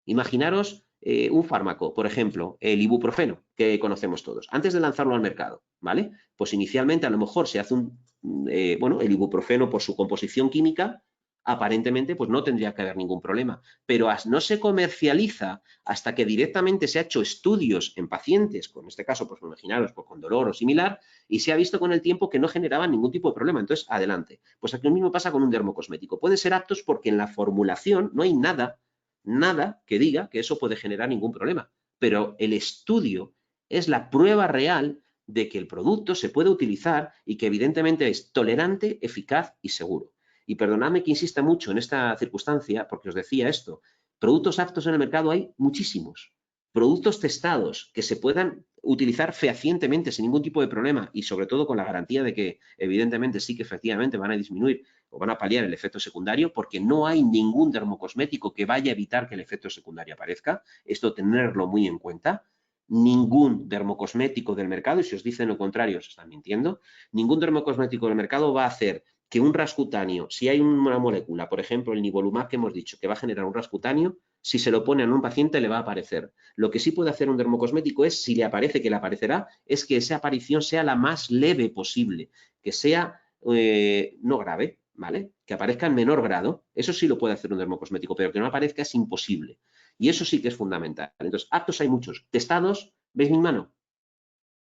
Imaginaros un fármaco, por ejemplo, el ibuprofeno, que conocemos todos, antes de lanzarlo al mercado, ¿vale? Pues inicialmente a lo mejor se hace bueno, el ibuprofeno por su composición química, aparentemente pues no tendría que haber ningún problema, pero no se comercializa hasta que directamente se ha hecho estudios en pacientes, con este caso, pues imaginaros, pues, con dolor o similar, y se ha visto con el tiempo que no generaban ningún tipo de problema, entonces adelante. Pues aquí lo mismo pasa con un dermocosmético. Pueden ser aptos porque en la formulación no hay nada nada que diga que eso puede generar ningún problema. Pero el estudio es la prueba real de que el producto se puede utilizar y que evidentemente es tolerante, eficaz y seguro. Y perdonadme que insista mucho en esta circunstancia, porque os decía esto, productos aptos en el mercado hay muchísimos. Productos testados que se puedan utilizar fehacientemente sin ningún tipo de problema y sobre todo con la garantía de que evidentemente sí que efectivamente van a disminuir o van a paliar el efecto secundario, porque no hay ningún dermocosmético que vaya a evitar que el efecto secundario aparezca. Esto tenerlo muy en cuenta. Ningún dermocosmético del mercado, y si os dicen lo contrario os están mintiendo, ningún dermocosmético del mercado va a hacer que un ras cutáneo, si hay una molécula, por ejemplo el nivolumab que hemos dicho, que va a generar un ras cutáneo, si se lo pone a un paciente le va a aparecer. Lo que sí puede hacer un dermocosmético es, si le aparece, que le aparecerá, es que esa aparición sea la más leve posible, que sea no grave, ¿vale? Que aparezca en menor grado. Eso sí lo puede hacer un dermocosmético, pero que no aparezca es imposible. Y eso sí que es fundamental. Entonces, aptos hay muchos. Testados, ¿veis mi mano?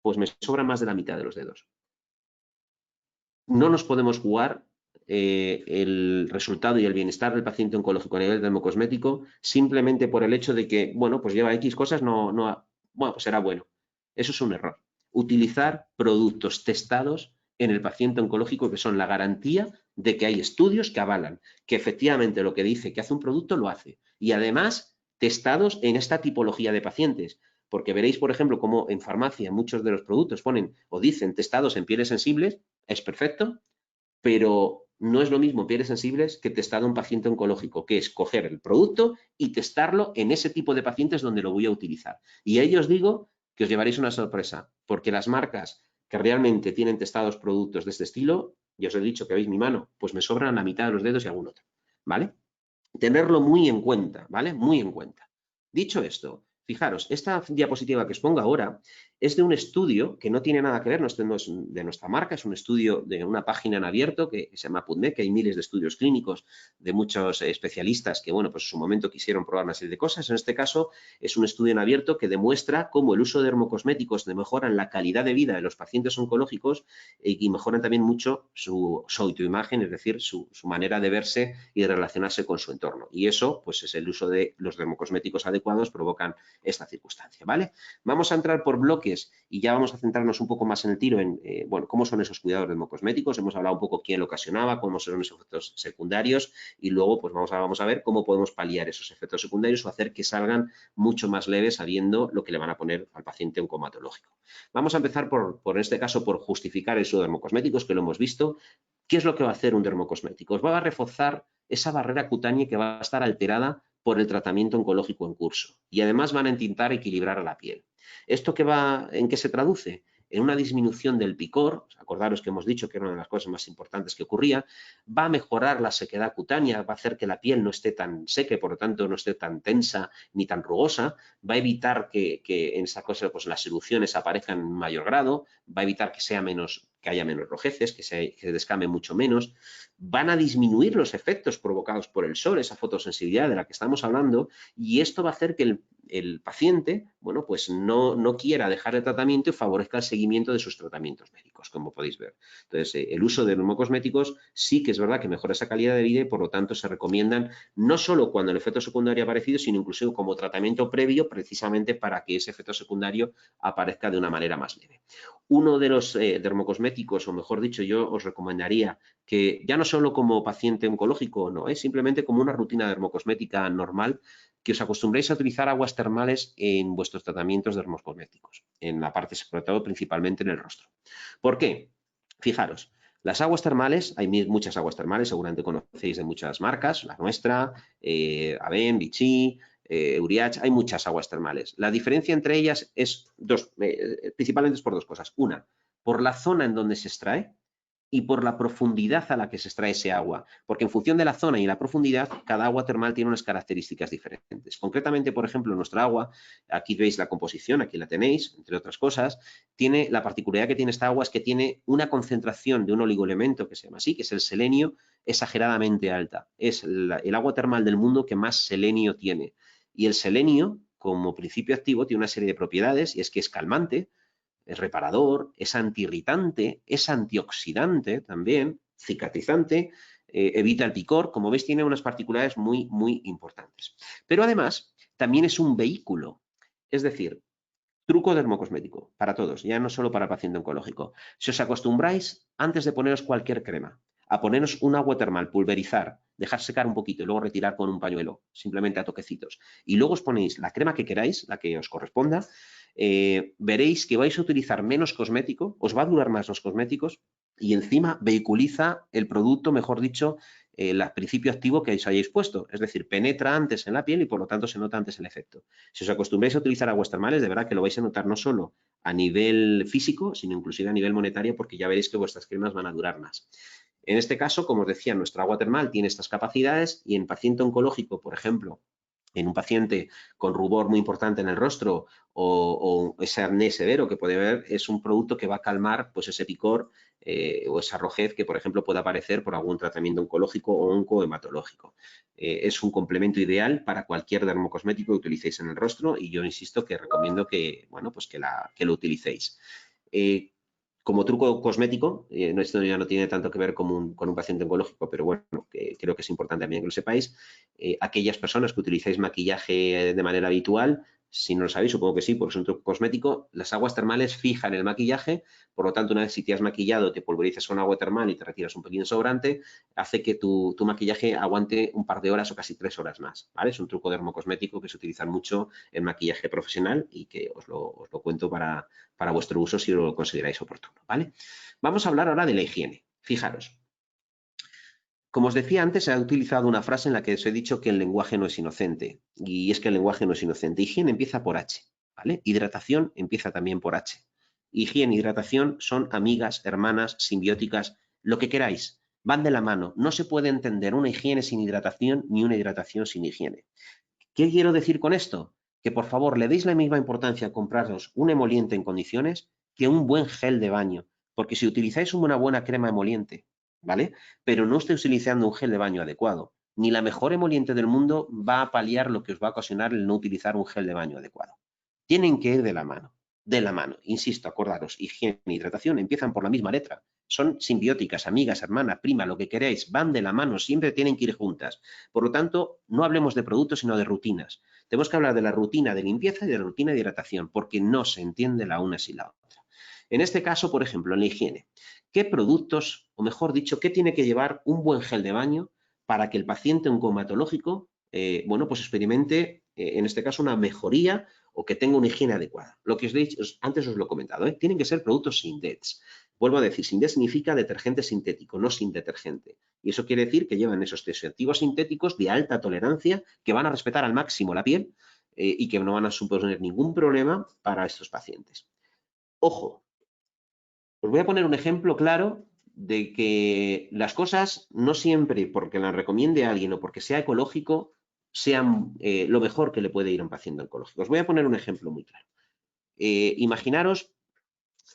Pues me sobran más de la mitad de los dedos. No nos podemos jugar el resultado y el bienestar del paciente oncológico a nivel dermocosmético simplemente por el hecho de que, bueno, pues lleva X cosas, bueno, pues será bueno. Eso es un error. Utilizar productos testados en el paciente oncológico que son la garantía de que hay estudios que avalan que efectivamente lo que dice que hace un producto lo hace. Y además, testados en esta tipología de pacientes. Porque veréis, por ejemplo, cómo en farmacia muchos de los productos ponen o dicen testados en pieles sensibles, es perfecto, pero no es lo mismo pieles sensibles que testado en un paciente oncológico, que es coger el producto y testarlo en ese tipo de pacientes donde lo voy a utilizar. Y ahí os digo que os llevaréis una sorpresa, porque las marcas que realmente tienen testados productos de este estilo, ya os he dicho que veis mi mano, pues me sobran la mitad de los dedos y algún otro, ¿vale? Tenerlo muy en cuenta, ¿vale? Muy en cuenta. Dicho esto, fijaros, esta diapositiva que os pongo ahora es de un estudio que no tiene nada que ver, no es de nuestra marca, es un estudio de una página en abierto que se llama PubMed, que hay miles de estudios clínicos de muchos especialistas que, bueno, pues en su momento quisieron probar una serie de cosas. En este caso es un estudio en abierto que demuestra cómo el uso de dermocosméticos mejoran la calidad de vida de los pacientes oncológicos y mejoran también mucho su autoimagen, es decir, su manera de verse y de relacionarse con su entorno. Y eso, pues es el uso de los dermocosméticos adecuados provocan esta circunstancia, ¿vale? Vamos a entrar por bloques y ya vamos a centrarnos un poco más en el tiro en, bueno, cómo son esos cuidados dermocosméticos. Hemos hablado un poco quién lo ocasionaba, cómo son esos efectos secundarios y luego, pues vamos a ver cómo podemos paliar esos efectos secundarios o hacer que salgan mucho más leves sabiendo lo que le van a poner al paciente oncomatológico. Vamos a empezar en este caso, por justificar el uso de dermocosméticos, que lo hemos visto. ¿Qué es lo que va a hacer un dermocosmético? Os va a reforzar esa barrera cutánea que va a estar alterada por el tratamiento oncológico en curso y además van a intentar equilibrar a la piel. ¿Esto en qué se traduce? En una disminución del picor, acordaros que hemos dicho que era una de las cosas más importantes que ocurría, va a mejorar la sequedad cutánea, va a hacer que la piel no esté tan seca y por lo tanto no esté tan tensa ni tan rugosa, va a evitar que en esa cosa pues las erupciones aparezcan en mayor grado, va a evitar que haya menos rojeces, que se descame mucho menos, van a disminuir los efectos provocados por el sol, esa fotosensibilidad de la que estamos hablando, y esto va a hacer que el paciente, bueno, pues no quiera dejar el tratamiento y favorezca el seguimiento de sus tratamientos médicos, como podéis ver. Entonces, el uso de dermocosméticos sí que es verdad que mejora esa calidad de vida y por lo tanto se recomiendan no solo cuando el efecto secundario ha aparecido, sino incluso como tratamiento previo precisamente para que ese efecto secundario aparezca de una manera más leve. Uno de los dermocosméticos, o mejor dicho, yo os recomendaría que ya no solo como paciente oncológico, no, simplemente como una rutina dermocosmética normal, que os acostumbréis a utilizar aguas termales en vuestros tratamientos dermocosméticos, en la parte, sobre todo, principalmente en el rostro. ¿Por qué? Fijaros, las aguas termales, hay muchas aguas termales, seguramente conocéis de muchas marcas, la nuestra, Aven, Vichy, Uriach, hay muchas aguas termales. La diferencia entre ellas es principalmente es por dos cosas. Una, por la zona en donde se extrae y por la profundidad a la que se extrae ese agua, porque en función de la zona y la profundidad, cada agua termal tiene unas características diferentes. Concretamente, por ejemplo, nuestra agua, aquí veis la composición, aquí la tenéis, entre otras cosas, tiene la particularidad que tiene esta agua es que tiene una concentración de un oligoelemento que se llama así, que es el selenio, exageradamente alta. Es el agua termal del mundo que más selenio tiene. Y el selenio, como principio activo, tiene una serie de propiedades, y es que es calmante, es reparador, es antiirritante, es antioxidante también, cicatrizante, evita el picor. Como veis, tiene unas particularidades muy, muy importantes. Pero además, también es un vehículo. Es decir, truco dermocosmético para todos, ya no solo para el paciente oncológico. Si os acostumbráis, antes de poneros cualquier crema, a poneros un agua termal, pulverizar, dejar secar un poquito y luego retirar con un pañuelo, simplemente a toquecitos, y luego os ponéis la crema que queráis, la que os corresponda, veréis que vais a utilizar menos cosmético, os va a durar más los cosméticos y encima vehiculiza el producto, mejor dicho, el principio activo que os hayáis puesto. Es decir, penetra antes en la piel y por lo tanto se nota antes el efecto. Si os acostumbráis a utilizar aguas termales, de verdad que lo vais a notar no solo a nivel físico, sino inclusive a nivel monetario, porque ya veréis que vuestras cremas van a durar más. En este caso, como os decía, nuestra agua termal tiene estas capacidades y en paciente oncológico, por ejemplo, en un paciente con rubor muy importante en el rostro o ese acné severo que puede haber, es un producto que va a calmar pues, ese picor o esa rojez que, por ejemplo, pueda aparecer por algún tratamiento oncológico o oncohematológico. Es un complemento ideal para cualquier dermocosmético que utilicéis en el rostro y yo insisto que recomiendo que, bueno, pues que lo utilicéis. Como truco cosmético, esto ya no tiene tanto que ver con un paciente oncológico, pero bueno, que creo que es importante también que lo sepáis, aquellas personas que utilizáis maquillaje de manera habitual, si no lo sabéis, supongo que sí, porque es un truco cosmético, las aguas termales fijan el maquillaje, por lo tanto, una vez si te has maquillado, te pulverizas con agua termal y te retiras un pequeño sobrante, hace que tu maquillaje aguante un par de horas o casi 3 horas más, ¿vale? Es un truco dermocosmético que se utiliza mucho en maquillaje profesional y que os lo cuento para vuestro uso si lo consideráis oportuno, ¿vale? Vamos a hablar ahora de la higiene. Fijaros. Como os decía antes, he utilizado una frase en la que os he dicho que el lenguaje no es inocente. Y es que el lenguaje no es inocente. Higiene empieza por H, ¿vale? Hidratación empieza también por H. Higiene e hidratación son amigas, hermanas, simbióticas, lo que queráis. Van de la mano. No se puede entender una higiene sin hidratación ni una hidratación sin higiene. ¿Qué quiero decir con esto? Que por favor le deis la misma importancia a compraros un emoliente en condiciones que un buen gel de baño. Porque si utilizáis una buena crema emoliente, ¿vale? Pero no estáis utilizando un gel de baño adecuado, ni la mejor emoliente del mundo va a paliar lo que os va a ocasionar el no utilizar un gel de baño adecuado. Tienen que ir de la mano. De la mano. Insisto, acordaros, higiene e hidratación empiezan por la misma letra. Son simbióticas, amigas, hermanas, prima, lo que queréis, van de la mano, siempre tienen que ir juntas. Por lo tanto, no hablemos de productos, sino de rutinas. Tenemos que hablar de la rutina de limpieza y de la rutina de hidratación, porque no se entiende la una sin la otra. En este caso, por ejemplo, en la higiene, ¿qué productos, o mejor dicho, qué tiene que llevar un buen gel de baño para que el paciente oncohematológico, bueno, pues experimente, en este caso, una mejoría o que tenga una higiene adecuada? Lo que os he dicho, antes os lo he comentado, tienen que ser productos sin DETs. Vuelvo a decir, sin DETs significa detergente sintético, no sin detergente. Y eso quiere decir que llevan esos activos sintéticos de alta tolerancia que van a respetar al máximo la piel y que no van a suponer ningún problema para estos pacientes. Ojo, os voy a poner un ejemplo claro de que las cosas no siempre porque las recomiende alguien o porque sea ecológico sean lo mejor que le puede ir a un paciente oncológico. Os voy a poner un ejemplo muy claro. Imaginaros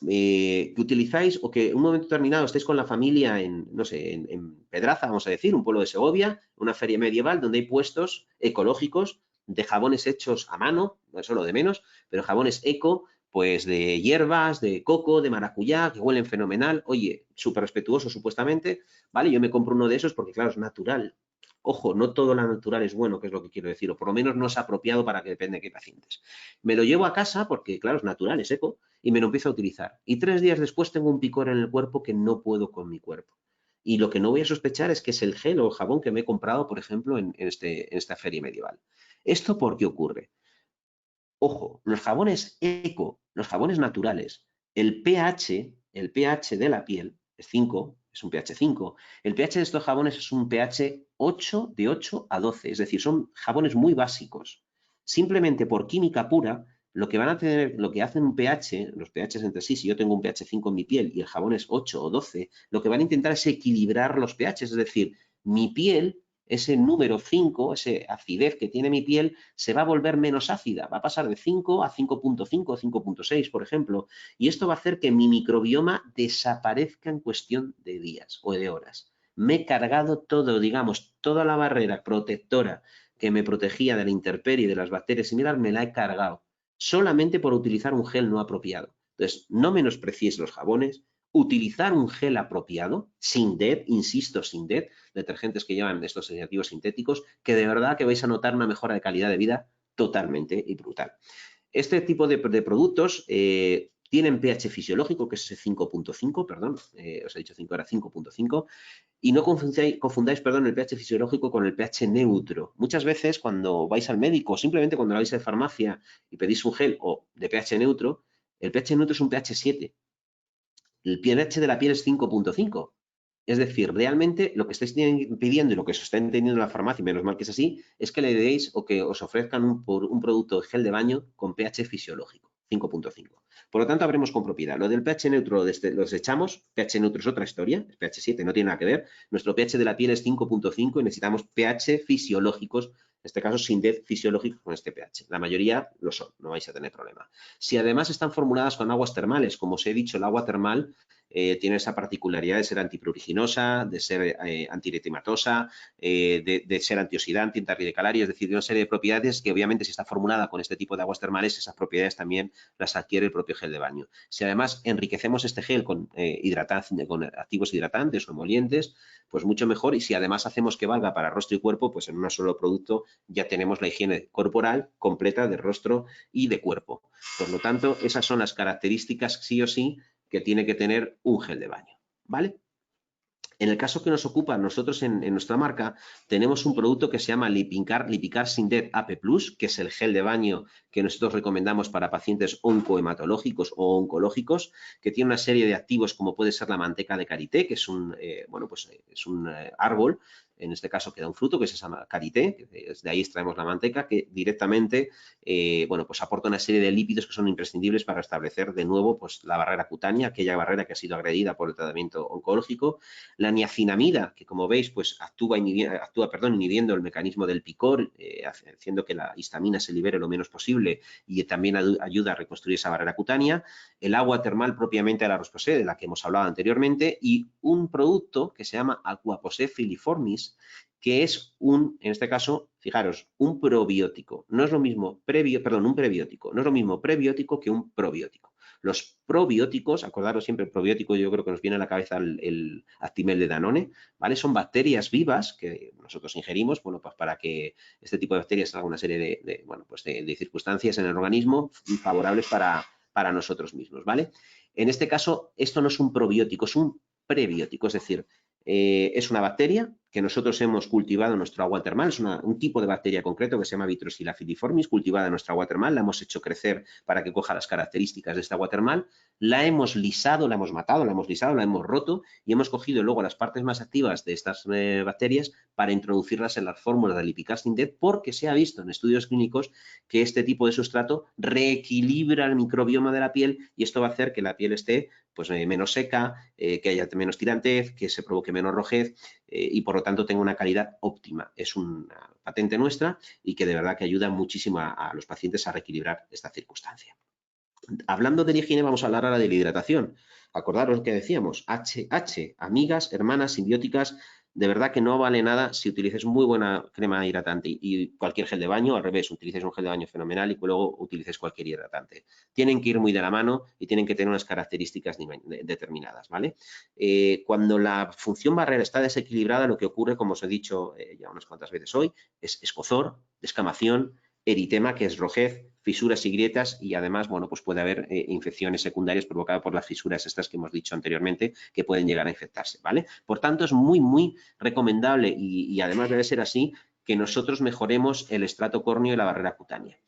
que utilizáis o que en un momento determinado estéis con la familia en, no sé, en Pedraza, vamos a decir, un pueblo de Segovia, una feria medieval donde hay puestos ecológicos de jabones hechos a mano, no es solo de menos, pero jabones eco, pues de hierbas, de coco, de maracuyá, que huelen fenomenal. Oye, súper respetuoso supuestamente, ¿vale? Yo me compro uno de esos porque, claro, es natural. Ojo, no todo lo natural es bueno, que es lo que quiero decir, o por lo menos no es apropiado para que depende de qué pacientes. Me lo llevo a casa porque, claro, es natural, es eco, y me lo empiezo a utilizar. Y 3 días después tengo un picor en el cuerpo que no puedo con mi cuerpo. Y lo que no voy a sospechar es que es el gel o el jabón que me he comprado, por ejemplo, en esta feria medieval. ¿Esto por qué ocurre? Ojo, los jabones eco, los jabones naturales, el pH de la piel es 5, es un pH 5. El pH de estos jabones es un pH 8, de 8 a 12, es decir, son jabones muy básicos. Simplemente por química pura, lo que van a tener, lo que hacen un pH, los pHs entre sí, si yo tengo un pH 5 en mi piel y el jabón es 8 o 12, lo que van a intentar es equilibrar los pHs, es decir, mi piel, ese número 5, esa acidez que tiene mi piel, se va a volver menos ácida, va a pasar de 5 a 5.5 o 5.6, por ejemplo, y esto va a hacer que mi microbioma desaparezca en cuestión de días o de horas. Me he cargado todo, digamos, toda la barrera protectora que me protegía de la intemperie y de las bacterias similares, me la he cargado, solamente por utilizar un gel no apropiado. Entonces, no menospreciéis los jabones, utilizar un gel apropiado, sin DET, insisto, sin DET, detergentes que llevan estos aditivos sintéticos, que de verdad que vais a notar una mejora de calidad de vida totalmente y brutal. Este tipo de productos tienen pH fisiológico, que es ese 5.5, perdón, os he dicho 5, era 5.5, y no confundáis, perdón, el pH fisiológico con el pH neutro. Muchas veces cuando vais al médico o simplemente cuando vais a farmacia y pedís un gel o de pH neutro, el pH neutro es un pH 7. El pH de la piel es 5.5. Es decir, realmente lo que estáis pidiendo y lo que os está entendiendo en la farmacia, y menos mal que es así, es que le deis o que os ofrezcan un producto de gel de baño con pH fisiológico, 5.5. Por lo tanto, habremos con propiedad. Lo del pH neutro lo desechamos, pH neutro es otra historia, es pH 7, no tiene nada que ver. Nuestro pH de la piel es 5.5 y necesitamos pH fisiológicos, en este caso sin DET fisiológicos con este pH. La mayoría lo son, no vais a tener problema. Si además están formuladas con aguas termales, como os he dicho, el agua termal tiene esa particularidad de ser antipruriginosa, de ser antierytematosa, de ser antioxidante, antirradicalaria, es decir, de una serie de propiedades que obviamente si está formulada con este tipo de aguas termales, esas propiedades también las adquiere el propio gel de baño. Si además enriquecemos este gel con activos hidratantes o emolientes, pues mucho mejor, y si además hacemos que valga para rostro y cuerpo, pues en un solo producto ya tenemos la higiene corporal completa de rostro y de cuerpo. Por lo tanto, esas son las características sí o sí que tiene que tener un gel de baño, ¿vale? En el caso que nos ocupa, nosotros en nuestra marca tenemos un producto que se llama Lipicar Sin DET AP+, que es el gel de baño que nosotros recomendamos para pacientes oncohematológicos o oncológicos, que tiene una serie de activos como puede ser la manteca de karité, que es un, es un árbol, en este caso que da un fruto que se llama karité, que de ahí extraemos la manteca, que directamente pues aporta una serie de lípidos que son imprescindibles para restablecer de nuevo pues, la barrera cutánea, aquella barrera que ha sido agredida por el tratamiento oncológico. La niacinamida, que como veis, pues actúa inhibiendo el mecanismo del picor, haciendo que la histamina se libere lo menos posible y también ayuda a reconstruir esa barrera cutánea. El agua termal propiamente a la rosposé, de la que hemos hablado anteriormente, y un producto que se llama Aquaposé filiformis, que es en este caso, fijaros, un probiótico. No es lo mismo un prebiótico, no es lo mismo prebiótico que un probiótico. Los probióticos, acordaros siempre, el probiótico yo creo que nos viene a la cabeza el Actimel de Danone, ¿vale? Son bacterias vivas que nosotros ingerimos, bueno, pues para que este tipo de bacterias hagan una serie de circunstancias en el organismo favorables para nosotros mismos, ¿vale? En este caso, esto no es un probiótico, es un prebiótico, es decir, es una bacteria que nosotros hemos cultivado en nuestro agua termal, es un tipo de bacteria concreto que se llama Vitrosila filiformis, cultivada en nuestra agua termal, la hemos hecho crecer para que coja las características de esta agua termal, la hemos lisado, la hemos matado, la hemos lisado, la hemos roto y hemos cogido luego las partes más activas de estas bacterias para introducirlas en las fórmulas de Lipicar Sin DET, porque se ha visto en estudios clínicos que este tipo de sustrato reequilibra el microbioma de la piel y esto va a hacer que la piel esté pues menos seca, que haya menos tirantez, que se provoque menos rojez y por lo tanto tenga una calidad óptima. Es una patente nuestra y que de verdad que ayuda muchísimo a los pacientes a reequilibrar esta circunstancia. Hablando de la higiene, vamos a hablar ahora de la hidratación. Acordaros que decíamos, HH, amigas, hermanas, simbióticas, de verdad que no vale nada si utilices muy buena crema hidratante y cualquier gel de baño, al revés, utilices un gel de baño fenomenal y luego utilices cualquier hidratante. Tienen que ir muy de la mano y tienen que tener unas características determinadas, ¿vale? Cuando la función barrera está desequilibrada, lo que ocurre, como os he dicho ya unas cuantas veces hoy, es escozor, descamación, eritema, que es rojez, fisuras y grietas y además, bueno, pues puede haber infecciones secundarias provocadas por las fisuras estas que hemos dicho anteriormente que pueden llegar a infectarse, ¿vale? Por tanto, es muy, muy recomendable y además debe ser así que nosotros mejoremos el estrato córneo y la barrera cutánea.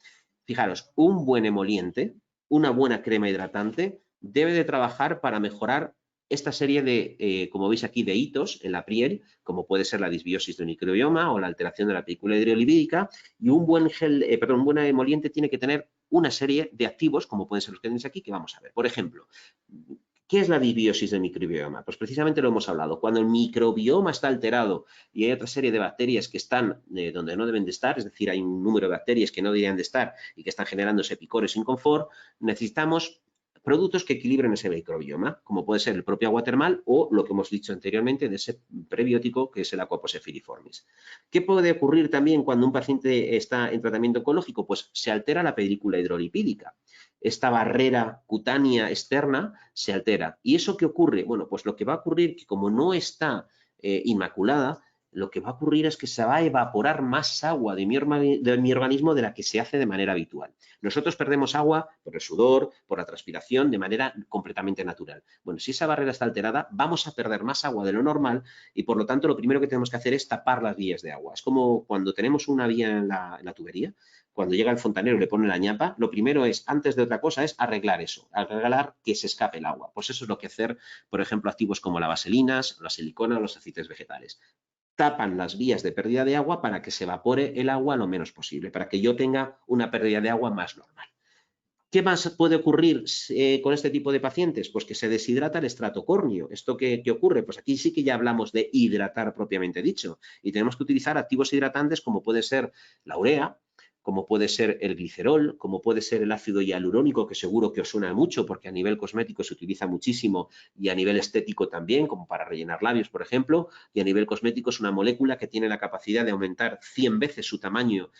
Fijaros, un buen emoliente, una buena crema hidratante debe de trabajar para mejorar esta serie de, como veis aquí, de hitos en la piel, como puede ser la disbiosis del microbioma o la alteración de la película hidrolipídica, y un buen un buen emoliente tiene que tener una serie de activos, como pueden ser los que tenéis aquí, que vamos a ver. Por ejemplo, ¿qué es la disbiosis del microbioma? Pues precisamente lo hemos hablado. Cuando el microbioma está alterado y hay otra serie de bacterias que están donde no deben de estar, es decir, hay un número de bacterias que no deberían de estar y que están generando ese picor, ese inconfort, necesitamos productos que equilibren ese microbioma, como puede ser el propio agua termal o lo que hemos dicho anteriormente de ese prebiótico que es el Aquaposa filiformis. ¿Qué puede ocurrir también cuando un paciente está en tratamiento oncológico? Pues se altera la película hidrolipídica. Esta barrera cutánea externa se altera. ¿Y eso qué ocurre? Bueno, pues lo que va a ocurrir que como no está inmaculada, lo que va a ocurrir es que se va a evaporar más agua de mi organismo de la que se hace de manera habitual. Nosotros perdemos agua por el sudor, por la transpiración, de manera completamente natural. Bueno, si esa barrera está alterada, vamos a perder más agua de lo normal y, por lo tanto, lo primero que tenemos que hacer es tapar las vías de agua. Es como cuando tenemos una vía en la tubería, cuando llega el fontanero y le pone la ñapa, lo primero es, antes de otra cosa, es arreglar eso, arreglar que se escape el agua. Pues eso es lo que hacer, por ejemplo, activos como las vaselinas, la silicona o los aceites vegetales. Tapan las vías de pérdida de agua para que se evapore el agua lo menos posible, para que yo tenga una pérdida de agua más normal. ¿Qué más puede ocurrir con este tipo de pacientes? Pues que se deshidrata el estrato córneo. ¿Esto qué ocurre? Pues aquí sí que ya hablamos de hidratar propiamente dicho y tenemos que utilizar activos hidratantes como puede ser la urea, como puede ser el glicerol, como puede ser el ácido hialurónico, que seguro que os suena mucho porque a nivel cosmético se utiliza muchísimo y a nivel estético también, como para rellenar labios, por ejemplo, y a nivel cosmético es una molécula que tiene la capacidad de aumentar 100 veces su tamaño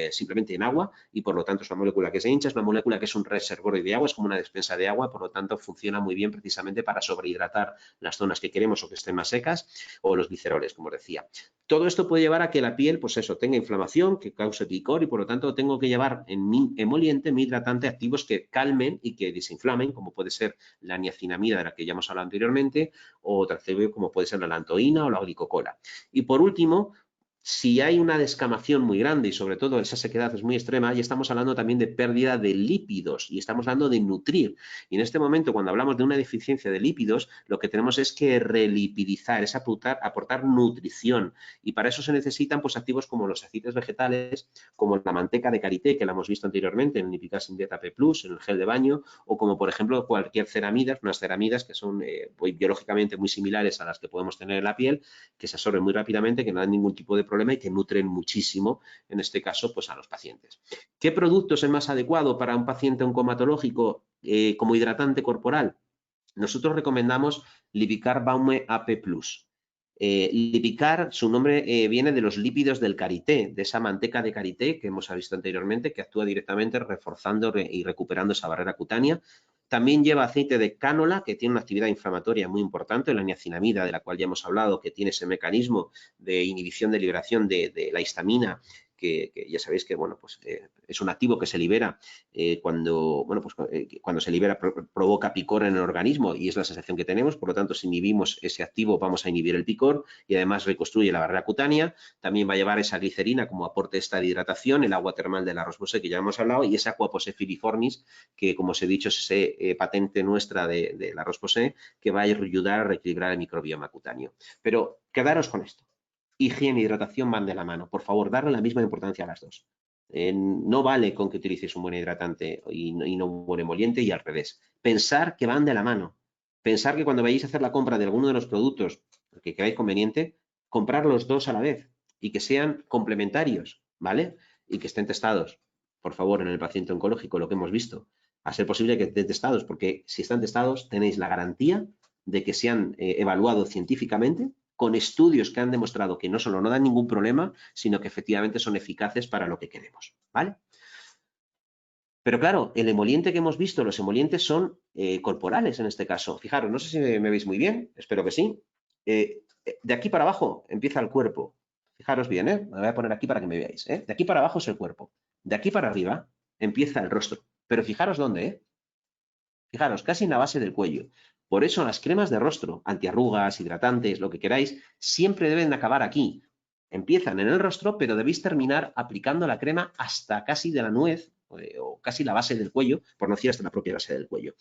simplemente en agua y por lo tanto es una molécula que se hincha, es una molécula que es un reservorio de agua, es como una despensa de agua, por lo tanto funciona muy bien precisamente para sobrehidratar las zonas que queremos o que estén más secas o los gliceroles, como os decía. Todo esto puede llevar a que la piel, pues eso, tenga inflamación, que cause picor y por lo tanto tengo que llevar en mi emoliente, mi hidratante, activos que calmen y que desinflamen, como puede ser la niacinamida de la que ya hemos hablado anteriormente o otro activo como puede ser la lantoína o la glicocola. Y por último, si hay una descamación muy grande y sobre todo esa sequedad es muy extrema, ya estamos hablando también de pérdida de lípidos y estamos hablando de nutrir. Y en este momento, cuando hablamos de una deficiencia de lípidos, lo que tenemos es que relipidizar, es aportar nutrición. Y para eso se necesitan pues, activos como los aceites vegetales, como la manteca de karité, que la hemos visto anteriormente en el Nipicasin Beta P+, en el gel de baño, o como por ejemplo cualquier ceramidas, unas ceramidas que son biológicamente muy similares a las que podemos tener en la piel, que se absorben muy rápidamente, que no dan ningún tipo de problema y que nutren muchísimo, en este caso, pues a los pacientes. ¿Qué producto es el más adecuado para un paciente oncomatológico como hidratante corporal? Nosotros recomendamos Lipicar Baume AP+. Lipicar, su nombre viene de los lípidos del karité, de esa manteca de karité que hemos visto anteriormente, que actúa directamente reforzando y recuperando esa barrera cutánea. También lleva aceite de cánola, que tiene una actividad inflamatoria muy importante, la niacinamida, de la cual ya hemos hablado, que tiene ese mecanismo de inhibición de liberación de la histamina, que ya sabéis que bueno, pues, es un activo que se libera cuando se libera provoca picor en el organismo y es la sensación que tenemos, por lo tanto, si inhibimos ese activo vamos a inhibir el picor y además reconstruye la barrera cutánea. También va a llevar esa glicerina como aporte esta de hidratación, el agua termal de la Roche-Posay que ya hemos hablado y esa Aquaposa filiformis que, como os he dicho, es ese patente nuestra de la Roche-Posay que va a ayudar a reequilibrar el microbioma cutáneo. Pero quedaros con esto. Higiene e hidratación van de la mano. Por favor, darle la misma importancia a las dos. No vale con que utilices un buen hidratante y no un buen emoliente y al revés. Pensar que van de la mano. Pensar que cuando vayáis a hacer la compra de alguno de los productos que creáis conveniente, comprar los dos a la vez y que sean complementarios, ¿vale? Y que estén testados. Por favor, en el paciente oncológico, lo que hemos visto, a ser posible que estén testados, porque si están testados tenéis la garantía de que se han evaluado científicamente con estudios que han demostrado que no solo no dan ningún problema, sino que efectivamente son eficaces para lo que queremos, ¿vale? Pero claro, el emoliente que hemos visto, los emolientes son corporales en este caso. Fijaros, no sé si me veis muy bien, espero que sí. De aquí para abajo empieza el cuerpo. Fijaros bien, me voy a poner aquí para que me veáis. De aquí para abajo es el cuerpo. De aquí para arriba empieza el rostro. Pero fijaros dónde, Fijaros, casi en la base del cuello. Por eso las cremas de rostro, antiarrugas, hidratantes, lo que queráis, siempre deben acabar aquí. Empiezan en el rostro, pero debéis terminar aplicando la crema hasta casi de la nuez o casi la base del cuello, por no decir hasta la propia base del cuello.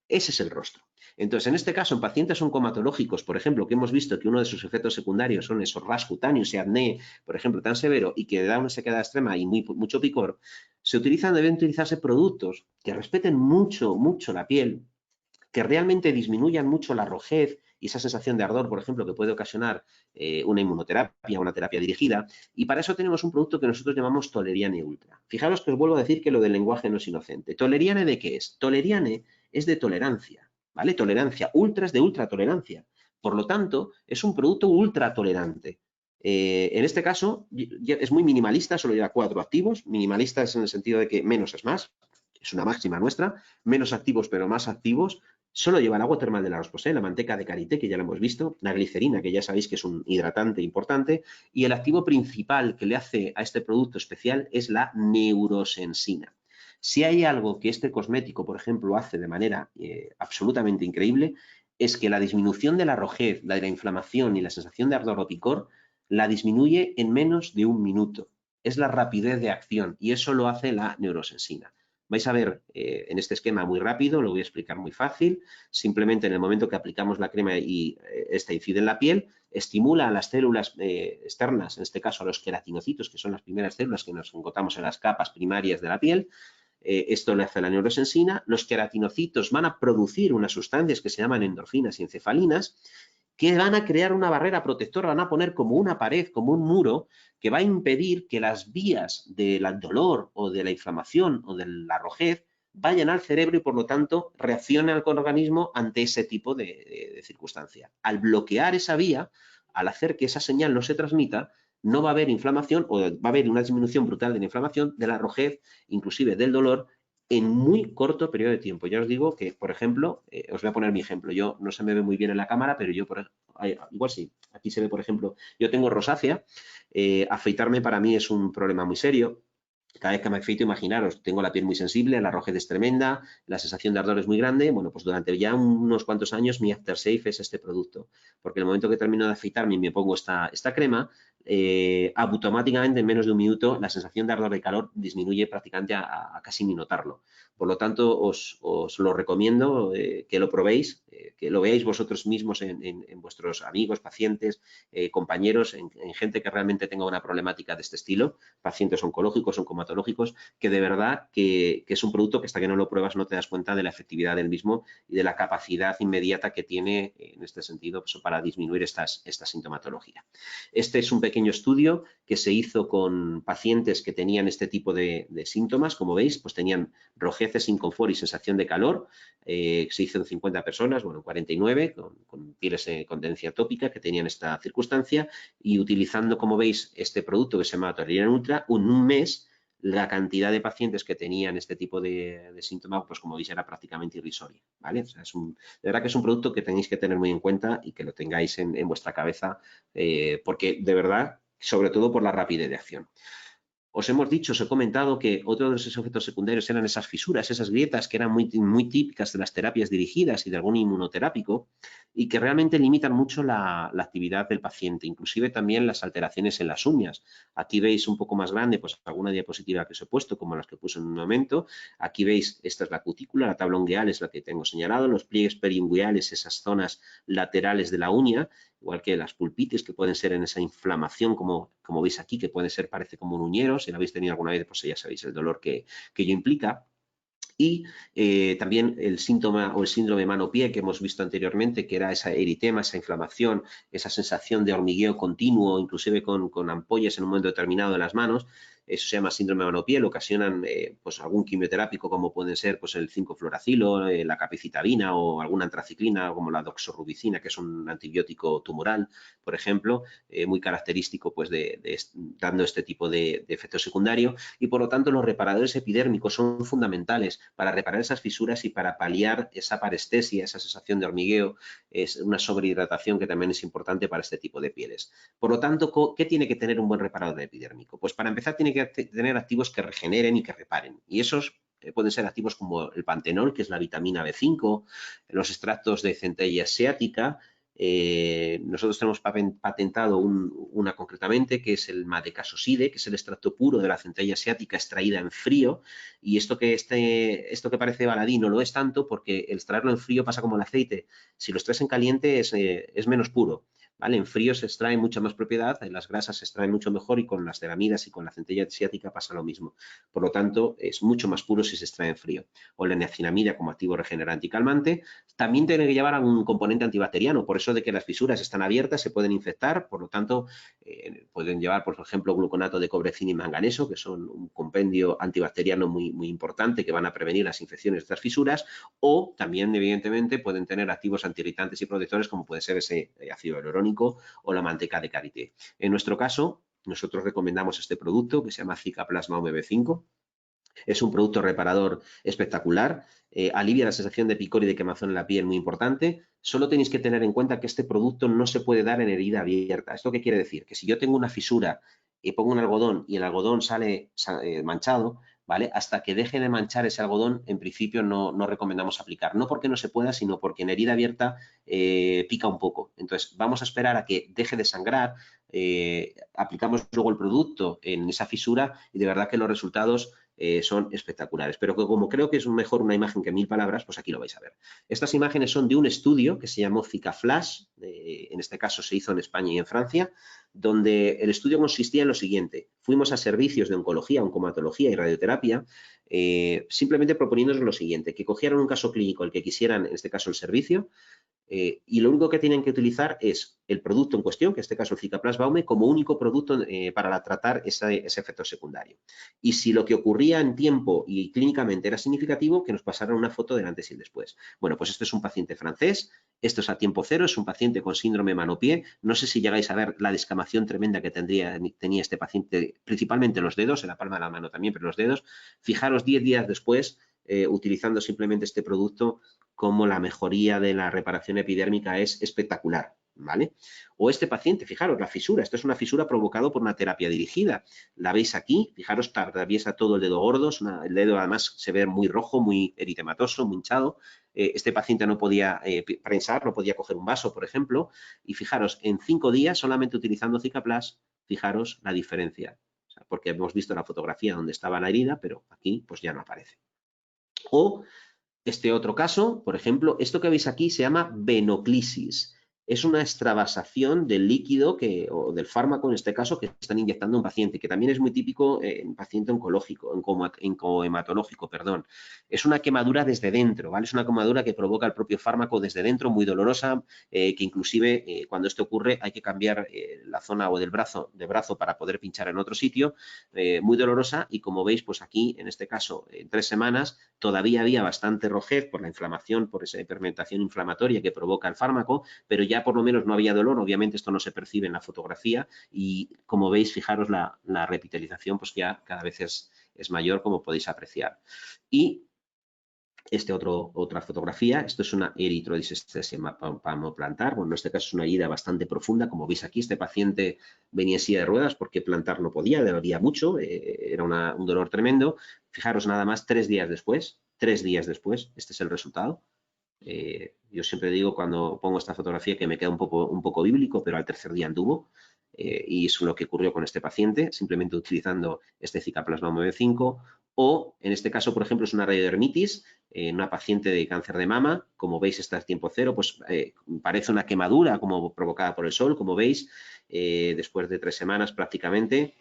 Ese es el rostro. Entonces, en este caso, en pacientes oncomatológicos, por ejemplo, que hemos visto que uno de sus efectos secundarios son esos ras cutáneos y acné, por ejemplo, tan severo y que da una sequedad extrema y mucho picor, deben utilizarse productos que respeten mucho la piel, que realmente disminuyan mucho la rojez y esa sensación de ardor, por ejemplo, que puede ocasionar una inmunoterapia, una terapia dirigida, y para eso tenemos un producto que nosotros llamamos Toleriane Ultra. Fijaros que os vuelvo a decir que lo del lenguaje no es inocente. ¿Toleriane de qué es? Toleriane es de tolerancia, ¿vale? Tolerancia, ultra es de ultratolerancia. Por lo tanto, es un producto ultratolerante. En este caso, es muy minimalista, solo lleva 4 activos. Minimalista es en el sentido de que menos es más, es una máxima nuestra, menos activos pero más activos. Solo lleva el agua termal de la Rosposé, la manteca de karité, que ya lo hemos visto, la glicerina, que ya sabéis que es un hidratante importante, y el activo principal que le hace a este producto especial es la neurosensina. Si hay algo que este cosmético, por ejemplo, hace de manera absolutamente increíble, es que la disminución de la rojez, la de la inflamación y la sensación de ardor o picor la disminuye en menos de 1 minuto. Es la rapidez de acción y eso lo hace la neurosensina. Vais a ver en este esquema muy rápido, lo voy a explicar muy fácil. Simplemente en el momento que aplicamos la crema y esta incide en la piel, estimula a las células externas, en este caso a los queratinocitos, que son las primeras células que nos encontramos en las capas primarias de la piel. Esto le hace la neurosensina. Los queratinocitos van a producir unas sustancias que se llaman endorfinas y encefalinas, que van a crear una barrera protectora, van a poner como una pared, como un muro, que va a impedir que las vías del dolor o de la inflamación o de la rojez vayan al cerebro y, por lo tanto, reaccione al organismo ante ese tipo de circunstancia. Al bloquear esa vía, al hacer que esa señal no se transmita, no va a haber inflamación o va a haber una disminución brutal de la inflamación, de la rojez, inclusive del dolor, en muy corto periodo de tiempo. Ya os digo que, por ejemplo, os voy a poner mi ejemplo. Yo no se me ve muy bien en la cámara, pero yo, igual sí, aquí se ve, por ejemplo, yo tengo rosácea. Afeitarme para mí es un problema muy serio. Cada vez que me afeito, imaginaros, tengo la piel muy sensible, la rojez es tremenda, la sensación de ardor es muy grande. Bueno, pues durante ya unos cuantos años mi aftershave es este producto, porque el momento que termino de afeitarme y me pongo esta crema, automáticamente en menos de 1 minuto la sensación de ardor y calor disminuye prácticamente a casi ni notarlo. Por lo tanto, os lo recomiendo que lo probéis, que lo veáis vosotros mismos en vuestros amigos, pacientes, compañeros, en gente que realmente tenga una problemática de este estilo, pacientes oncológicos, oncomatológicos, que de verdad que es un producto que hasta que no lo pruebas no te das cuenta de la efectividad del mismo y de la capacidad inmediata que tiene en este sentido pues, para disminuir esta sintomatología. Este es un pequeño estudio que se hizo con pacientes que tenían este tipo de síntomas, como veis, pues tenían rojeces, inconfort y sensación de calor. Se hizo en 50 personas, bueno, 49, con pieles con tendencia atópica que tenían esta circunstancia y utilizando, como veis, este producto que se llama Toleriane Ultra, en un mes la cantidad de pacientes que tenían este tipo de síntomas, pues como veis, era prácticamente irrisoria, ¿vale? O sea, de verdad que es un producto que tenéis que tener muy en cuenta y que lo tengáis en vuestra cabeza, porque de verdad, sobre todo por la rapidez de acción. Os hemos dicho, os he comentado que otro de esos efectos secundarios eran esas fisuras, esas grietas que eran muy típicas de las terapias dirigidas y de algún inmunoterápico y que realmente limitan mucho la actividad del paciente, inclusive también las alteraciones en las uñas. Aquí veis un poco más grande, pues alguna diapositiva que os he puesto, como las que puse en un momento. Aquí veis, esta es la cutícula, la tabla ungueal es la que tengo señalado, los pliegues periungueales, esas zonas laterales de la uña, igual que las pulpitis que pueden ser en esa inflamación, como veis aquí, que puede ser, parece como un uñero. Si lo habéis tenido alguna vez, pues ya sabéis el dolor que ello implica. Y también el síntoma o el síndrome mano-pie que hemos visto anteriormente, que era esa eritema, esa inflamación, esa sensación de hormigueo continuo, inclusive con ampollas en un momento determinado de las manos. Eso se llama síndrome de mano-piel, ocasionan pues algún quimioterápico como pueden ser pues el 5-fluoracilo, la capecitabina o alguna antraciclina como la doxorubicina, que es un antibiótico tumoral, por ejemplo, muy característico pues dando este tipo de efecto secundario. Y por lo tanto los reparadores epidérmicos son fundamentales para reparar esas fisuras y para paliar esa parestesia, esa sensación de hormigueo, es una sobrehidratación que también es importante para este tipo de pieles. Por lo tanto, ¿qué tiene que tener un buen reparador epidérmico? Pues para empezar tiene que tener activos que regeneren y que reparen. Y esos pueden ser activos como el pantenol, que es la vitamina B5, los extractos de centella asiática. Nosotros tenemos patentado una concretamente que es el madecasoside, que es el extracto puro de la centella asiática extraída en frío, y esto que parece baladí no lo es tanto porque el extraerlo en frío pasa como el aceite. Si lo extraes en caliente es menos puro, ¿vale? En frío se extrae mucha más propiedad, las grasas se extraen mucho mejor y con las ceramidas y con la centella asiática pasa lo mismo. Por lo tanto, es mucho más puro si se extrae en frío. O la niacinamida como activo regenerante y calmante también tiene que llevar a un componente antibacteriano, por eso de que las fisuras están abiertas, se pueden infectar, por lo tanto, pueden llevar, por ejemplo, gluconato de cobre, zinc y manganeso, que son un compendio antibacteriano muy, muy importante que van a prevenir las infecciones de estas fisuras, o también, evidentemente, pueden tener activos antiirritantes y protectores, como puede ser ese ácido hialurónico o la manteca de karité. En nuestro caso, nosotros recomendamos este producto que se llama Cicaplasma OMB5. Es un producto reparador espectacular, alivia la sensación de picor y de quemazón en la piel muy importante. Solo tenéis que tener en cuenta que este producto no se puede dar en herida abierta. ¿Esto qué quiere decir? Que si yo tengo una fisura y pongo un algodón y el algodón sale manchado, ¿vale? Hasta que deje de manchar ese algodón, en principio no recomendamos aplicar. No porque no se pueda, sino porque en herida abierta pica un poco. Entonces, vamos a esperar a que deje de sangrar, aplicamos luego el producto en esa fisura y de verdad que los resultados son espectaculares. Pero que como creo que es mejor una imagen que 1000 palabras, pues aquí lo vais a ver. Estas imágenes son de un estudio que se llamó Zicaflash, en este caso se hizo en España y en Francia, donde el estudio consistía en lo siguiente. Fuimos a servicios de oncología, oncomatología y radioterapia, simplemente proponiéndonos lo siguiente, que cogieran un caso clínico, el que quisieran, en este caso el servicio, y lo único que tienen que utilizar es el producto en cuestión, que en este caso el Cicaplas Baume, como único producto para tratar ese efecto secundario. Y si lo que ocurría en tiempo y clínicamente era significativo, que nos pasaran una foto del antes y el después. Bueno, pues este es un paciente francés, esto es a tiempo cero, es un paciente con síndrome mano-pie. No sé si llegáis a ver la descamación tremenda que tenía este paciente, principalmente los dedos, en la palma de la mano también, pero los dedos. Fijaros 10 días después, utilizando simplemente este producto, como la mejoría de la reparación epidérmica es espectacular, ¿vale? O este paciente, fijaros, la fisura, esto es una fisura provocada por una terapia dirigida. La veis aquí, fijaros, atraviesa todo el dedo gordo, el dedo además se ve muy rojo, muy eritematoso, muy hinchado. Este paciente no podía prensar, no podía coger un vaso, por ejemplo, y fijaros, en 5 días, solamente utilizando Cicaplas, fijaros la diferencia. O sea, porque hemos visto la fotografía donde estaba la herida, pero aquí pues ya no aparece. O este otro caso, por ejemplo, esto que veis aquí se llama venoclisis. Es una extravasación del líquido o del fármaco, en este caso, que están inyectando a un paciente, que también es muy típico en paciente oncológico, hematológico, perdón. Es una quemadura desde dentro, ¿vale? Es una quemadura que provoca el propio fármaco desde dentro, muy dolorosa, que inclusive cuando esto ocurre hay que cambiar la zona o de brazo para poder pinchar en otro sitio, muy dolorosa y como veis, pues aquí, en este caso, en 3 semanas, todavía había bastante rojez por la inflamación, por esa hiperpigmentación inflamatoria que provoca el fármaco, pero ya por lo menos no había dolor. Obviamente esto no se percibe en la fotografía y como veis, fijaros la repitalización, pues ya cada vez es mayor, como podéis apreciar. Y otra fotografía, esto es una eritrodysestosia palmoplantar, bueno, en este caso es una herida bastante profunda, como veis aquí, este paciente venía en silla de ruedas porque plantar no podía, le dolía mucho, era un dolor tremendo. Fijaros nada más 3 días después, este es el resultado. Yo siempre digo cuando pongo esta fotografía que me queda un poco bíblico, pero al 3er día anduvo. Y es lo que ocurrió con este paciente, simplemente utilizando este Cicaplasma OMB5, o en este caso, por ejemplo, es una radiodermitis, una paciente de cáncer de mama, como veis está a tiempo cero, pues parece una quemadura como provocada por el sol, como veis, después de 3 semanas prácticamente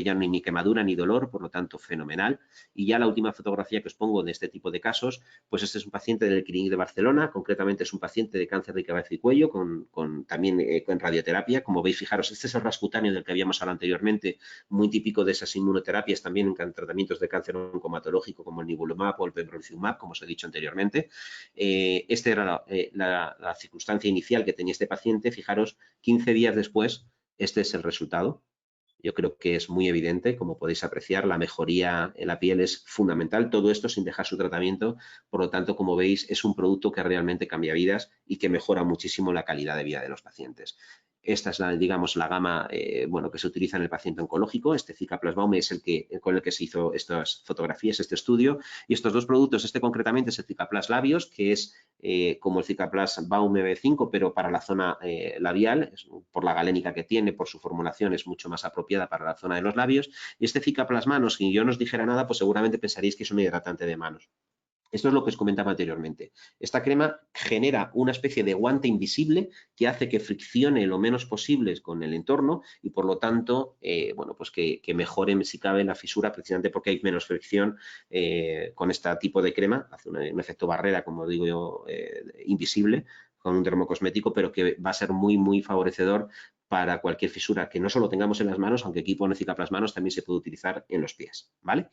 ya no hay ni quemadura ni dolor, por lo tanto fenomenal. Y ya la última fotografía que os pongo de este tipo de casos, pues este es un paciente del Clínic de Barcelona, concretamente es un paciente de cáncer de cabeza y cuello, también con radioterapia. Como veis, fijaros, este es el rascutáneo del que habíamos hablado anteriormente, muy típico de esas inmunoterapias también en tratamientos de cáncer oncomatológico como el nivolumab o el pembrolizumab, como os he dicho anteriormente. Esta era la circunstancia inicial que tenía este paciente. Fijaros, 15 días después, este es el resultado. Yo creo que es muy evidente, como podéis apreciar, la mejoría en la piel es fundamental, todo esto sin dejar su tratamiento, por lo tanto, como veis, es un producto que realmente cambia vidas y que mejora muchísimo la calidad de vida de los pacientes. Esta es, digamos, la gama que se utiliza en el paciente oncológico. Este Cicaplas Baume es con el que se hizo estas fotografías, este estudio. Y estos dos productos, este concretamente es el Cicaplas Labios, que es como el Cicaplas Baume B5, pero para la zona labial, por la galénica que tiene, por su formulación, es mucho más apropiada para la zona de los labios. Y este Cicaplas Manos, si yo no os dijera nada, pues seguramente pensaríais que es un hidratante de manos. Esto es lo que os comentaba anteriormente. Esta crema genera una especie de guante invisible que hace que friccione lo menos posible con el entorno y, por lo tanto, bueno, pues que mejore, si cabe, la fisura, precisamente porque hay menos fricción con este tipo de crema. Hace un efecto barrera, como digo yo, invisible con un dermocosmético, pero que va a ser muy, muy favorecedor para cualquier fisura que no solo tengamos en las manos, aunque aquí pone Cicaplast también se puede utilizar en los pies, ¿vale?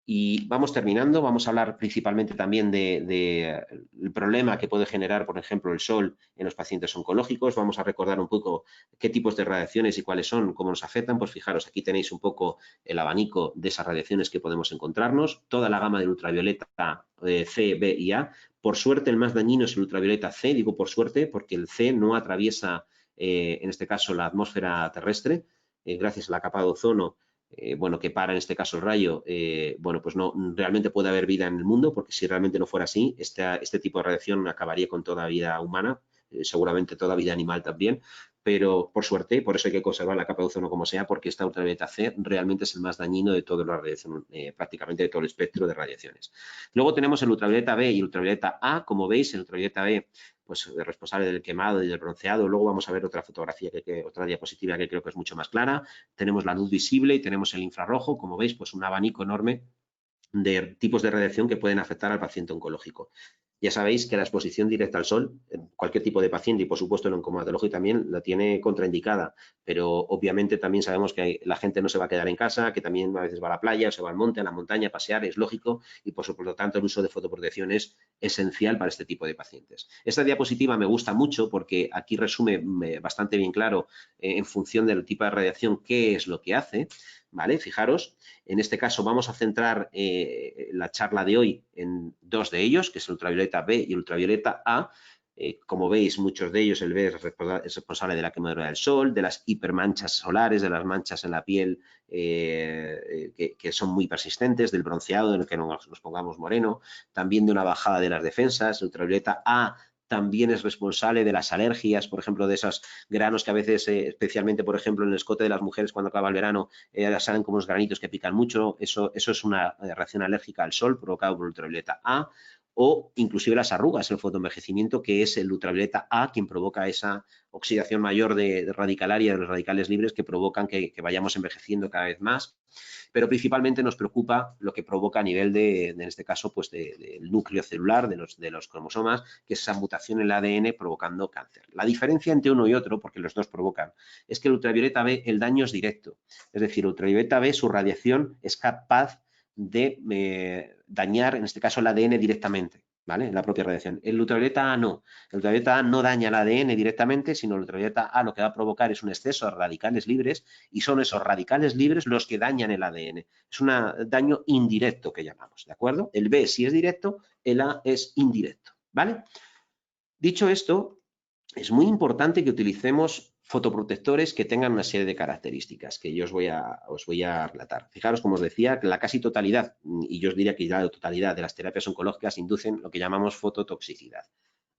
Y vamos terminando, vamos a hablar principalmente también del problema que puede generar, por ejemplo, el sol en los pacientes oncológicos. Vamos a recordar un poco qué tipos de radiaciones y cuáles son, cómo nos afectan. Pues fijaros, aquí tenéis un poco el abanico de esas radiaciones que podemos encontrarnos. Toda la gama del ultravioleta C, B y A. Por suerte, el más dañino es el ultravioleta C, digo por suerte, porque el C no atraviesa, en este caso, la atmósfera terrestre, gracias a la capa de ozono. Bueno, que para en este caso el rayo, bueno, pues no realmente puede haber vida en el mundo, porque si realmente no fuera así, este tipo de radiación acabaría con toda vida humana, seguramente toda vida animal también, pero por suerte, por eso hay que conservar la capa de ozono como sea, porque esta ultravioleta C realmente es el más dañino de toda la radiación, prácticamente de todo el espectro de radiaciones. Luego tenemos el ultravioleta B y el ultravioleta A. Como veis, el ultravioleta B, pues responsable del quemado y del bronceado. Luego vamos a ver otra fotografía, otra diapositiva que creo que es mucho más clara. Tenemos la luz visible y tenemos el infrarrojo. Como veis, pues un abanico enorme de tipos de radiación que pueden afectar al paciente oncológico. Ya sabéis que la exposición directa al sol, en cualquier tipo de paciente, y por supuesto el oncomatológico también, la tiene contraindicada, pero obviamente también sabemos que la gente no se va a quedar en casa, que también a veces va a la playa, o se va al monte, a la montaña, a pasear, es lógico, y por lo tanto el uso de fotoprotección es esencial para este tipo de pacientes. Esta diapositiva me gusta mucho porque aquí resume bastante bien claro, en función del tipo de radiación, qué es lo que hace, ¿vale? Fijaros, en este caso vamos a centrar la charla de hoy en dos de ellos, que es el ultravioleta B y el ultravioleta A. Como veis, muchos de ellos, el B es responsable de la quemadura del sol, de las hipermanchas solares, de las manchas en la piel que son muy persistentes, del bronceado, en el que nos pongamos moreno, también de una bajada de las defensas. El ultravioleta A también es responsable de las alergias, por ejemplo, de esos granos que a veces, especialmente, por ejemplo, en el escote de las mujeres cuando acaba el verano, salen como unos granitos que pican mucho. Eso es una reacción alérgica al sol provocada por ultravioleta A, o inclusive las arrugas, el fotoenvejecimiento, que es el ultravioleta A quien provoca esa oxidación mayor de radicalaria, de los radicales libres, que provocan que vayamos envejeciendo cada vez más. Pero principalmente nos preocupa lo que provoca a nivel en este caso, pues del núcleo celular, de los cromosomas, que es esa mutación en el ADN provocando cáncer. La diferencia entre uno y otro, porque los dos provocan, es que el ultravioleta B, el daño es directo. Es decir, el ultravioleta B, su radiación es capaz de dañar, en este caso, el ADN directamente, ¿vale? La propia radiación. El ultravioleta A no. El ultravioleta A no daña el ADN directamente, sino el ultravioleta A lo que va a provocar es un exceso de radicales libres, y son esos radicales libres los que dañan el ADN. Es un daño indirecto que llamamos, ¿de acuerdo? El B sí es directo, el A es indirecto, ¿vale? Dicho esto, es muy importante que utilicemos fotoprotectores que tengan una serie de características que yo os voy a relatar. Fijaros, como os decía, que la casi totalidad, y yo os diría que ya la totalidad de las terapias oncológicas inducen lo que llamamos fototoxicidad.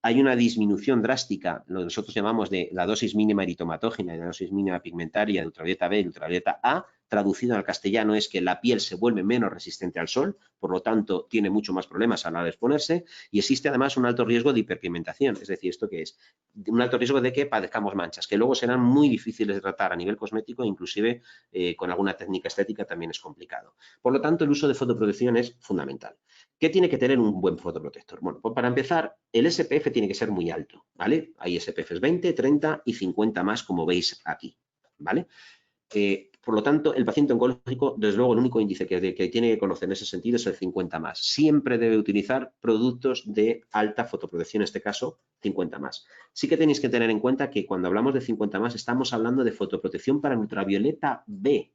Hay una disminución drástica, lo que nosotros llamamos de la dosis mínima eritomatógena y la dosis mínima pigmentaria de ultravioleta B y ultravioleta A. Traducido al castellano es que la piel se vuelve menos resistente al sol, por lo tanto tiene mucho más problemas a la hora de exponerse, y existe además un alto riesgo de hiperpigmentación. Es decir, ¿esto qué es? Un alto riesgo de que padezcamos manchas, que luego serán muy difíciles de tratar a nivel cosmético, inclusive con alguna técnica estética también es complicado. Por lo tanto, el uso de fotoprotección es fundamental. ¿Qué tiene que tener un buen fotoprotector? Bueno, pues para empezar, el SPF tiene que ser muy alto, ¿vale? Hay SPFs 20, 30 y 50 más, como veis aquí, ¿vale? Por lo tanto, el paciente oncológico, desde luego, el único índice que tiene que conocer en ese sentido es el 50 más. Siempre debe utilizar productos de alta fotoprotección, en este caso, 50 más. Sí que tenéis que tener en cuenta que cuando hablamos de 50 más, estamos hablando de fotoprotección para ultravioleta B,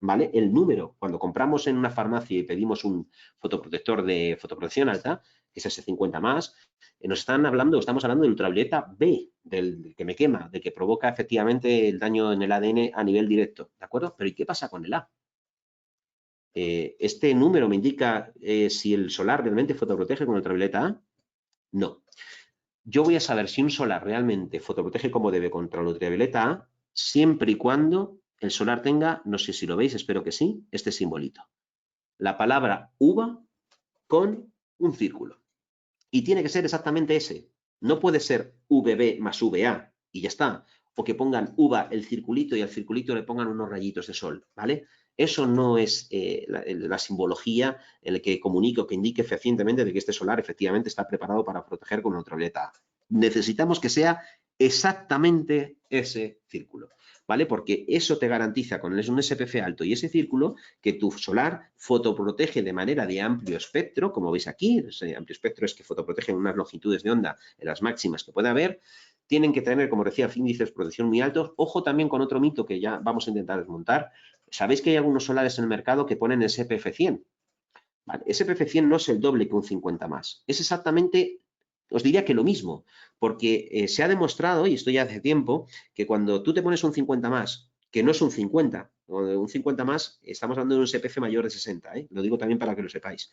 ¿vale? El número, cuando compramos en una farmacia y pedimos un fotoprotector de fotoprotección alta, que es ese 50 más, estamos hablando del ultravioleta B, del que me quema, de que provoca efectivamente el daño en el ADN a nivel directo, ¿de acuerdo? Pero ¿y qué pasa con el A? ¿Este número me indica si el solar realmente fotoprotege con ultravioleta A? No. Yo voy a saber si un solar realmente fotoprotege como debe contra el ultravioleta A siempre y cuando el solar tenga, no sé si lo veis, espero que sí, este simbolito. La palabra uva con un círculo. Y tiene que ser exactamente ese. No puede ser VB más VA y ya está. O que pongan UVA el circulito y al circulito le pongan unos rayitos de sol, ¿vale? Eso no es la simbología en la que comunique o que indique fehacientemente de que este solar efectivamente está preparado para proteger con ultravioleta A. Necesitamos que sea exactamente ese círculo, ¿vale? Porque eso te garantiza con un SPF alto y ese círculo que tu solar fotoprotege de manera de amplio espectro, como veis aquí, ese amplio espectro es que fotoprotege en unas longitudes de onda en las máximas que puede haber, tienen que tener, como decía, índices de protección muy altos. Ojo también con otro mito que ya vamos a intentar desmontar. Sabéis que hay algunos solares en el mercado que ponen SPF 100. ¿Vale? SPF 100 no es el doble que un 50 más. Es exactamente, os diría que lo mismo, porque se ha demostrado, y esto ya hace tiempo, que cuando tú te pones un 50 más, que no es un 50, un 50 más, estamos hablando de un SPF mayor de 60, ¿eh? Lo digo también para que lo sepáis.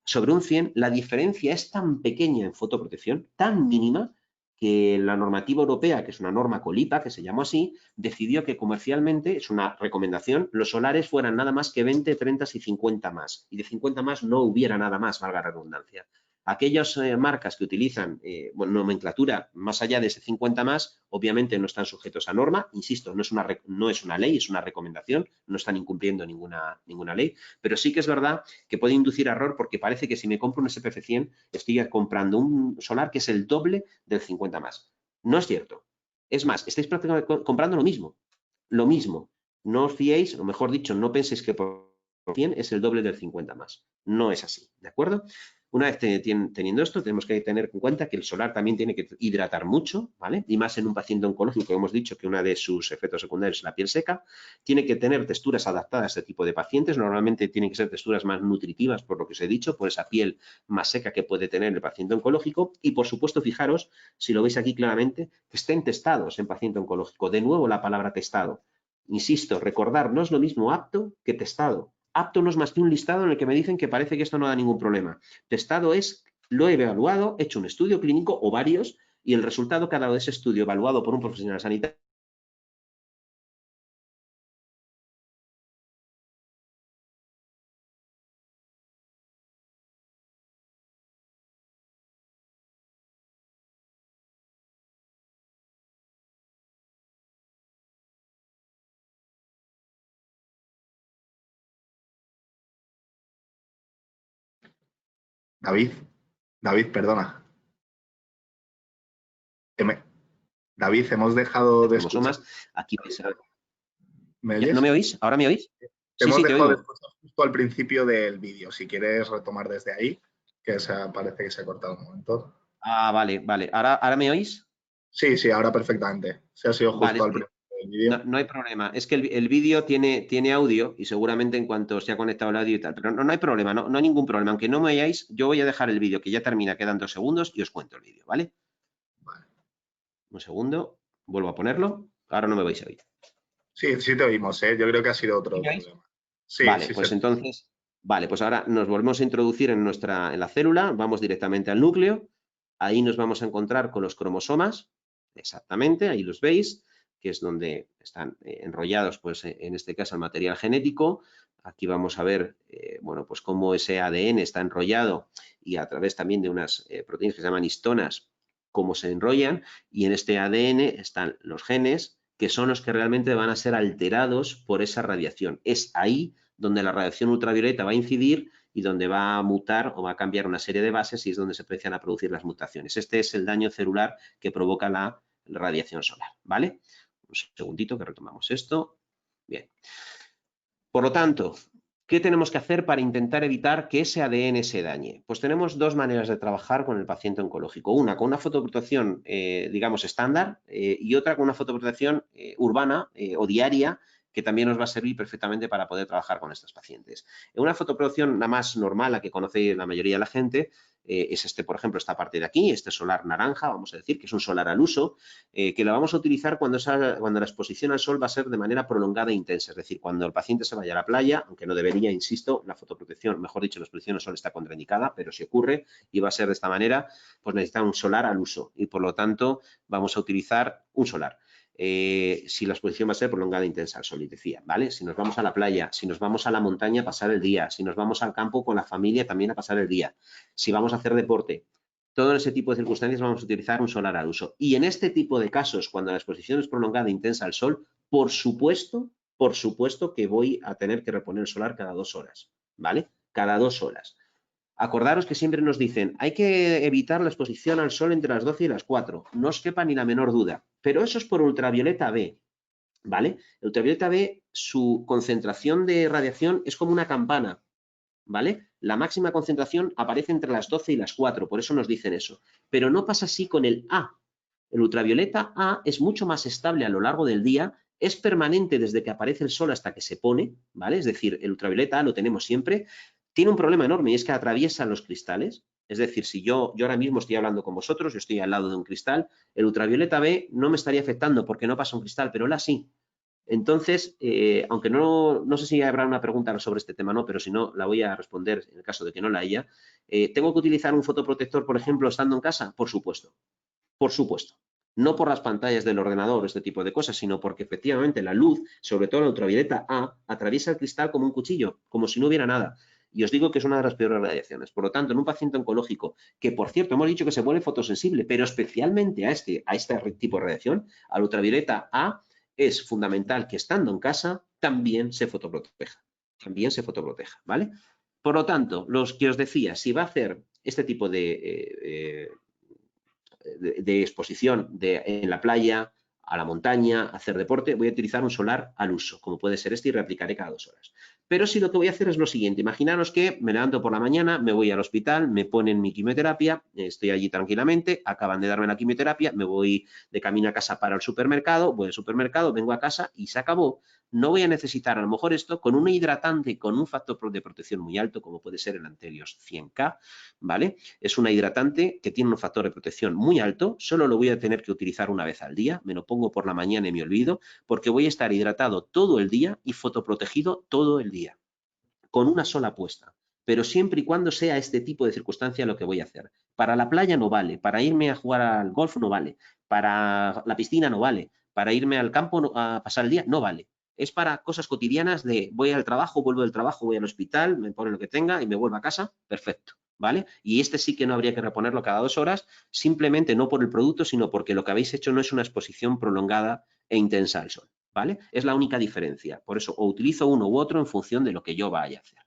Sobre un 100, la diferencia es tan pequeña en fotoprotección, tan mínima, que la normativa europea, que es una norma COLIPA, que se llamó así, decidió que comercialmente, es una recomendación, los solares fueran nada más que 20, 30 y 50 más. Y de 50 más no hubiera nada más, valga la redundancia. Aquellas marcas que utilizan nomenclatura más allá de ese 50 más, obviamente no están sujetos a norma. Insisto, no es una ley, es una recomendación, no están incumpliendo ninguna ley, pero sí que es verdad que puede inducir error porque parece que si me compro un SPF 100 estoy comprando un solar que es el doble del 50 más. No es cierto. Es más, estáis prácticamente comprando lo mismo. Lo mismo. No os fiéis, o mejor dicho, no penséis que por 100 es el doble del 50 más. No es así, ¿de acuerdo? Una vez teniendo esto, tenemos que tener en cuenta que el solar también tiene que hidratar mucho, ¿vale? Y más en un paciente oncológico, hemos dicho que uno de sus efectos secundarios es la piel seca. Tiene que tener texturas adaptadas a este tipo de pacientes. Normalmente tienen que ser texturas más nutritivas, por lo que os he dicho, por esa piel más seca que puede tener el paciente oncológico. Y, por supuesto, fijaros, si lo veis aquí claramente, que estén testados en paciente oncológico. De nuevo, la palabra testado. Insisto, recordar, no es lo mismo apto que testado. Apto no es más que un listado en el que me dicen que parece que esto no da ningún problema. Testado es, lo he evaluado, he hecho un estudio clínico o varios, y el resultado que ha dado ese estudio evaluado por un profesional sanitario. David, David, perdona. Me- David, hemos dejado de escuchar. Cromosomas, aquí vais a ver. ¿Me ¿No oyes? me oís? ¿Ahora me oís? Sí, Hemos sí, te dejado de oigo. escuchar justo al principio del vídeo. Si quieres retomar desde ahí, que parece que se ha cortado un momento. Ah, vale, vale. ¿Ahora me oís? Sí, sí, ahora perfectamente. Se ha sido Vale, justo es al que principio del no, vídeo. no hay problema. Es que el vídeo tiene audio y seguramente en cuanto se ha conectado el audio y tal, pero no hay problema, no hay ningún problema. Aunque no me oyáis, yo voy a dejar el vídeo que ya termina, quedan 2 segundos y os cuento el vídeo, ¿vale? Vale. Un segundo, vuelvo a ponerlo. Ahora no me vais a oír. Sí, sí te oímos, ¿eh? Yo creo que ha sido ¿Sí otro me oís? problema. Sí, Vale, sí, pues entonces, vale, pues ahora nos volvemos a introducir en la célula, vamos directamente al núcleo, ahí nos vamos a encontrar con los cromosomas, exactamente, ahí los veis, que es donde están enrollados, pues en este caso el material genético. Aquí vamos a ver, bueno, pues cómo ese ADN está enrollado y a través también de unas proteínas que se llaman histonas, cómo se enrollan, y en este ADN están los genes, que son los que realmente van a ser alterados por esa radiación. Es ahí donde la radiación ultravioleta va a incidir y donde va a mutar o va a cambiar una serie de bases y es donde se empiezan a producir las mutaciones. Este es el daño celular que provoca la radiación solar, ¿vale? Un segundito que retomamos esto. Bien. Por lo tanto, ¿qué tenemos que hacer para intentar evitar que ese ADN se dañe? Pues tenemos 2 maneras de trabajar con el paciente oncológico. Una con una fotoprotección, digamos, estándar y otra con una fotoprotección urbana o diaria que también nos va a servir perfectamente para poder trabajar con estos pacientes. Una fotoprotección la más normal, la que conoce la mayoría de la gente, es por ejemplo, esta parte de aquí, este solar naranja, vamos a decir, que es un solar al uso, que la vamos a utilizar cuando la exposición al sol va a ser de manera prolongada e intensa, es decir, cuando el paciente se vaya a la playa, aunque no debería, insisto, la fotoprotección, mejor dicho, la exposición al sol está contraindicada, pero si ocurre y va a ser de esta manera, pues necesita un solar al uso y por lo tanto vamos a utilizar un solar. si la exposición va a ser prolongada e intensa al sol, y decía, ¿vale? Si nos vamos a la playa, si nos vamos a la montaña a pasar el día, si nos vamos al campo con la familia también a pasar el día, si vamos a hacer deporte, todo ese tipo de circunstancias vamos a utilizar un solar al uso. Y en este tipo de casos, cuando la exposición es prolongada e intensa al sol, por supuesto que voy a tener que reponer el solar cada 2 horas, ¿vale? Cada 2 horas. Acordaros que siempre nos dicen, hay que evitar la exposición al sol entre las 12 y las 4. No os quepa ni la menor duda. Pero eso es por ultravioleta B, ¿vale? El ultravioleta B, su concentración de radiación es como una campana, ¿vale? La máxima concentración aparece entre las 12 y las 4, por eso nos dicen eso. Pero no pasa así con el A. El ultravioleta A es mucho más estable a lo largo del día, es permanente desde que aparece el sol hasta que se pone, ¿vale? Es decir, el ultravioleta A lo tenemos siempre. Tiene un problema enorme y es que atraviesa los cristales. Es decir, si yo ahora mismo estoy hablando con vosotros, yo estoy al lado de un cristal, el ultravioleta B no me estaría afectando porque no pasa un cristal, pero el A sí. Entonces, aunque no sé si habrá una pregunta sobre este tema, no, pero si no, la voy a responder en el caso de que no la haya. ¿Tengo que utilizar un fotoprotector, por ejemplo, estando en casa? Por supuesto. Por supuesto. No por las pantallas del ordenador, este tipo de cosas, sino porque efectivamente la luz, sobre todo la ultravioleta A, atraviesa el cristal como un cuchillo, como si no hubiera nada. Y os digo que es una de las peores radiaciones. Por lo tanto, en un paciente oncológico, que por cierto hemos dicho que se vuelve fotosensible, pero especialmente a este tipo de radiación, a la ultravioleta A, es fundamental que estando en casa también se fotoproteja. También se fotoproteja, ¿vale? Por lo tanto, los que os decía, si va a hacer este tipo de exposición en la playa, a la montaña, hacer deporte, voy a utilizar un solar al uso, como puede ser este, y reaplicaré cada 2 horas. Pero si lo que voy a hacer es lo siguiente, imaginaros que me levanto por la mañana, me voy al hospital, me ponen mi quimioterapia, estoy allí tranquilamente, acaban de darme la quimioterapia, me voy de camino a casa para el supermercado, voy al supermercado, vengo a casa y se acabó. No voy a necesitar a lo mejor esto con un hidratante con un factor de protección muy alto, como puede ser el Anterios 100K, ¿vale? Es una hidratante que tiene un factor de protección muy alto, solo lo voy a tener que utilizar una vez al día, me lo pongo por la mañana y me olvido, porque voy a estar hidratado todo el día y fotoprotegido todo el día, con una sola puesta. Pero siempre y cuando sea este tipo de circunstancia lo que voy a hacer. Para la playa no vale, para irme a jugar al golf no vale, para la piscina no vale, para irme al campo a pasar el día no vale. Es para cosas cotidianas de voy al trabajo, vuelvo del trabajo, voy al hospital, me ponen lo que tenga y me vuelvo a casa, perfecto, ¿vale? Y este sí que no habría que reponerlo cada 2 horas, simplemente no por el producto, sino porque lo que habéis hecho no es una exposición prolongada e intensa al sol, ¿vale? Es la única diferencia. Por eso, o utilizo uno u otro en función de lo que yo vaya a hacer.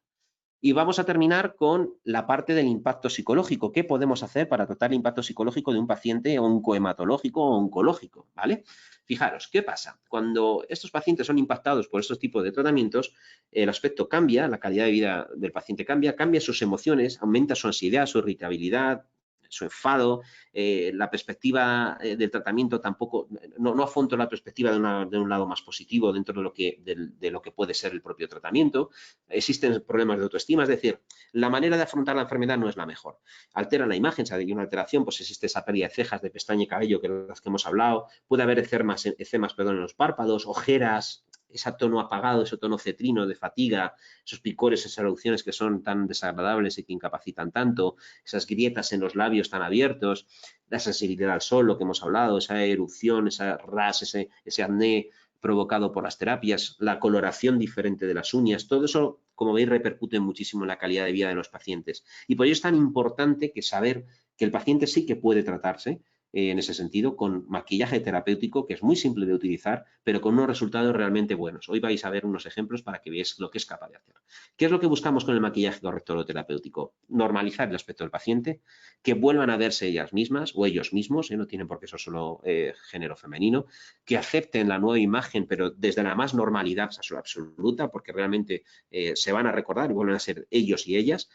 Y vamos a terminar con la parte del impacto psicológico. ¿Qué podemos hacer para tratar el impacto psicológico de un paciente oncohematológico o oncológico? ¿Vale? Fijaros, ¿qué pasa? Cuando estos pacientes son impactados por estos tipos de tratamientos, el aspecto cambia, la calidad de vida del paciente cambia, cambia sus emociones, aumenta su ansiedad, su irritabilidad, su enfado, la perspectiva del tratamiento tampoco, no afronto la perspectiva de un lado más positivo dentro de lo que puede ser el propio tratamiento. Existen problemas de autoestima, es decir, la manera de afrontar la enfermedad no es la mejor. Altera la imagen, si hay una alteración, pues existe esa pérdida de cejas, de pestaña y cabello, que las que hemos hablado, puede haber ecemas en los párpados, ojeras, ese tono apagado, ese tono cetrino de fatiga, esos picores, esas erupciones que son tan desagradables y que incapacitan tanto, esas grietas en los labios tan abiertos, la sensibilidad al sol, lo que hemos hablado, esa erupción, esa ras, ese acné provocado por las terapias, la coloración diferente de las uñas, todo eso, como veis, repercute muchísimo en la calidad de vida de los pacientes. Y por ello es tan importante que saber que el paciente sí que puede tratarse en ese sentido, con maquillaje terapéutico, que es muy simple de utilizar, pero con unos resultados realmente buenos. Hoy vais a ver unos ejemplos para que veáis lo que es capaz de hacer. ¿Qué es lo que buscamos con el maquillaje corrector o terapéutico? Normalizar el aspecto del paciente, que vuelvan a verse ellas mismas o ellos mismos, no tienen por qué ser solo género femenino, que acepten la nueva imagen, pero desde la más normalidad absoluta, porque realmente se van a recordar y vuelven a ser ellos y ellas.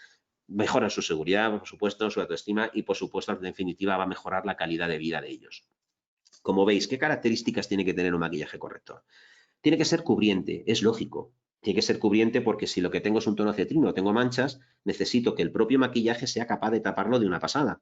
Mejoran su seguridad, por supuesto, su autoestima y, por supuesto, en definitiva, va a mejorar la calidad de vida de ellos. Como veis, ¿qué características tiene que tener un maquillaje corrector? Tiene que ser cubriente, es lógico. Tiene que ser cubriente porque si lo que tengo es un tono cetrino o tengo manchas, necesito que el propio maquillaje sea capaz de taparlo de una pasada.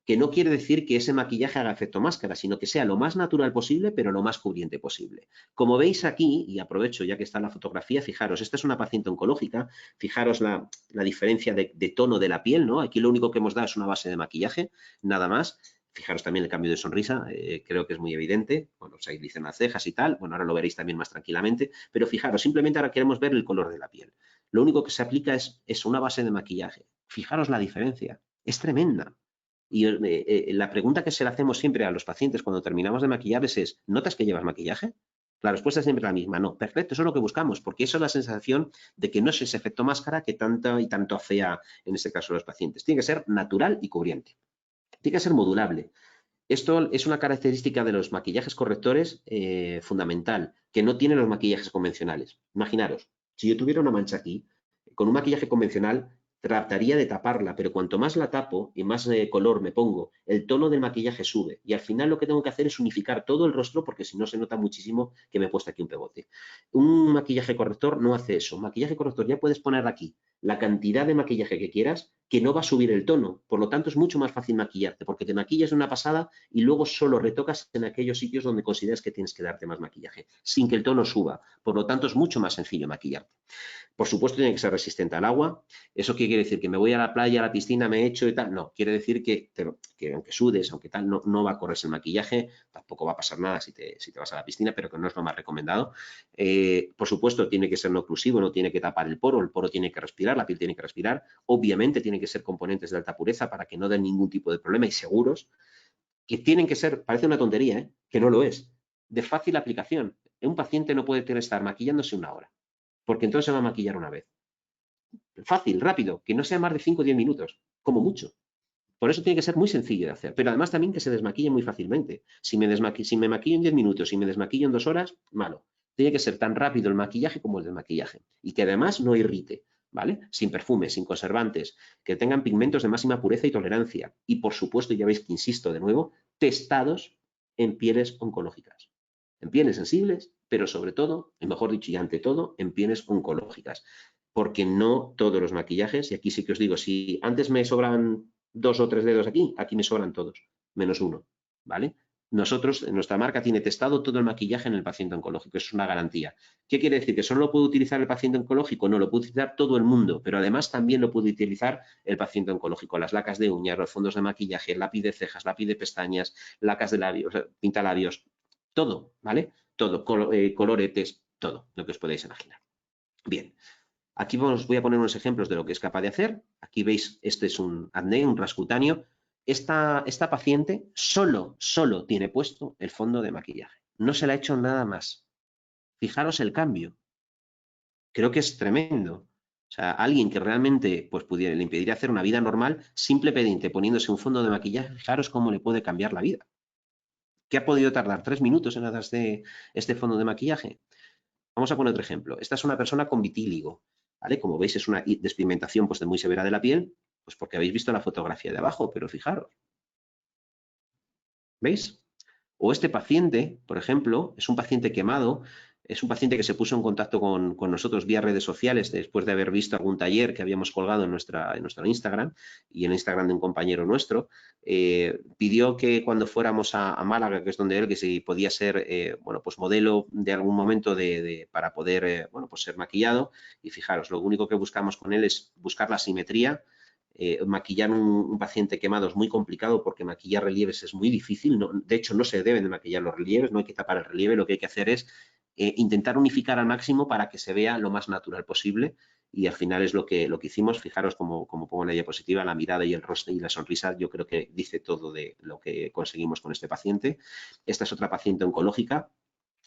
Que no quiere decir que ese maquillaje haga efecto máscara, sino que sea lo más natural posible, pero lo más cubriente posible. Como veis aquí, y aprovecho ya que está la fotografía, fijaros, esta es una paciente oncológica, fijaros la diferencia de tono de la piel, ¿no? Aquí lo único que hemos dado es una base de maquillaje, nada más. Fijaros también el cambio de sonrisa, creo que es muy evidente. Bueno, se dicen las cejas y tal. Bueno, ahora lo veréis también más tranquilamente. Pero fijaros, simplemente ahora queremos ver el color de la piel. Lo único que se aplica es una base de maquillaje. Fijaros la diferencia. Es tremenda. Y la pregunta que se le hacemos siempre a los pacientes cuando terminamos de maquillarles es, ¿notas que llevas maquillaje? La respuesta es siempre la misma, no. Perfecto, eso es lo que buscamos, porque eso es la sensación de que no es ese efecto máscara que tanto y tanto afea, en este caso, a los pacientes. Tiene que ser natural y cubriente. Tiene que ser modulable. Esto es una característica de los maquillajes correctores fundamental, que no tienen los maquillajes convencionales. Imaginaros, si yo tuviera una mancha aquí, con un maquillaje convencional trataría de taparla, pero cuanto más la tapo y más color me pongo, el tono del maquillaje sube. Y al final lo que tengo que hacer es unificar todo el rostro, porque si no se nota muchísimo que me he puesto aquí un pegote. Un maquillaje corrector no hace eso. Un maquillaje corrector ya puedes poner aquí la cantidad de maquillaje que quieras, que no va a subir el tono. Por lo tanto, es mucho más fácil maquillarte, porque te maquillas de una pasada y luego solo retocas en aquellos sitios donde consideras que tienes que darte más maquillaje, sin que el tono suba. Por lo tanto, es mucho más sencillo maquillarte. Por supuesto, tiene que ser resistente al agua. ¿Eso qué quiere decir? ¿Que me voy a la playa, a la piscina, me echo y tal? No, quiere decir que aunque sudes, aunque tal, no va a correrse el maquillaje, tampoco va a pasar nada si te vas a la piscina, pero que no es lo más recomendado. Por supuesto, tiene que ser no oclusivo, no tiene que tapar el poro tiene que respirar, la piel tiene que respirar. Obviamente, tiene que ser componentes de alta pureza para que no den ningún tipo de problema y seguros, que tienen que ser, parece una tontería, que no lo es, de fácil aplicación. Un paciente no puede estar maquillándose una hora, porque entonces se va a maquillar una vez. Fácil, rápido, que no sea más de 5 o 10 minutos, como mucho. Por eso tiene que ser muy sencillo de hacer, pero además también que se desmaquille muy fácilmente. Si me maquillo en 10 minutos y me desmaquillo en 2 horas, malo. Tiene que ser tan rápido el maquillaje como el desmaquillaje. Y que además no irrite, ¿vale? Sin perfume, sin conservantes, que tengan pigmentos de máxima pureza y tolerancia. Y por supuesto, ya veis que insisto de nuevo, testados en pieles oncológicas. En pieles sensibles, pero sobre todo, y mejor dicho y ante todo, en pieles oncológicas. Porque no todos los maquillajes, y aquí sí que os digo, si antes me sobran 2 o 3 dedos aquí me sobran todos, menos uno, ¿vale? Nosotros, nuestra marca tiene testado todo el maquillaje en el paciente oncológico, eso es una garantía. ¿Qué quiere decir? ¿Que solo lo puede utilizar el paciente oncológico? No, lo puede utilizar todo el mundo, pero además también lo puede utilizar el paciente oncológico. Las lacas de uñas, los fondos de maquillaje, lápiz de cejas, lápiz de pestañas, lacas de labios, pintalabios, todo, ¿vale? Todo, coloretes, todo lo que os podéis imaginar. Bien. Aquí os voy a poner unos ejemplos de lo que es capaz de hacer. Aquí veis, este es un acné, un rascutáneo. Esta paciente solo tiene puesto el fondo de maquillaje. No se le ha hecho nada más. Fijaros el cambio. Creo que es tremendo. O sea, alguien que realmente pues, le impediría hacer una vida normal, simplemente poniéndose un fondo de maquillaje, fijaros cómo le puede cambiar la vida. ¿Qué ha podido tardar? 3 minutos en hacer este fondo de maquillaje. Vamos a poner otro ejemplo. Esta es una persona con vitíligo, ¿vale? Como veis, es una despigmentación pues, muy severa de la piel, pues porque habéis visto la fotografía de abajo, pero fijaros. ¿Veis? O este paciente, por ejemplo, es un paciente quemado, es un paciente que se puso en contacto con nosotros vía redes sociales después de haber visto algún taller que habíamos colgado en nuestro Instagram y en el Instagram de un compañero nuestro. Pidió que cuando fuéramos a Málaga, que es donde él, que si podía ser bueno, pues modelo de algún momento para poder bueno, pues ser maquillado. Y fijaros, lo único que buscamos con él es buscar la simetría. Maquillar un paciente quemado es muy complicado porque maquillar relieves es muy difícil. De hecho, no se deben de maquillar los relieves, no hay que tapar el relieve. Lo que hay que hacer es intentar unificar al máximo para que se vea lo más natural posible. Y al final es lo que hicimos. Fijaros como pongo en la diapositiva, la mirada y el rostro y la sonrisa, yo creo que dice todo de lo que conseguimos con este paciente. Esta es otra paciente oncológica.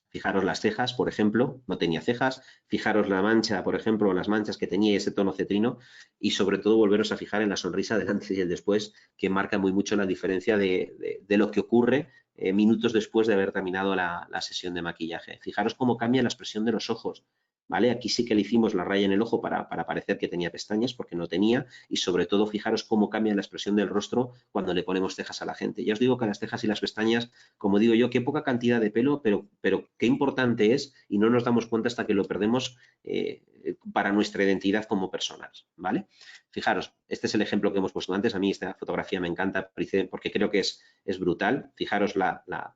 Fijaros las cejas, por ejemplo, no tenía cejas. Fijaros la mancha, por ejemplo, las manchas que tenía ese tono cetrino y sobre todo volveros a fijar en la sonrisa del antes y el después, que marca muy mucho la diferencia de lo que ocurre minutos después de haber terminado la sesión de maquillaje. Fijaros cómo cambia la expresión de los ojos. ¿Vale? Aquí sí que le hicimos la raya en el ojo para parecer que tenía pestañas, porque no tenía, y sobre todo fijaros cómo cambia la expresión del rostro cuando le ponemos cejas a la gente. Ya os digo que las cejas y las pestañas, como digo yo, qué poca cantidad de pelo, pero qué importante es y no nos damos cuenta hasta que lo perdemos para nuestra identidad como personas, ¿vale? Fijaros, este es el ejemplo que hemos puesto antes. A mí esta fotografía me encanta porque creo que es brutal. Fijaros,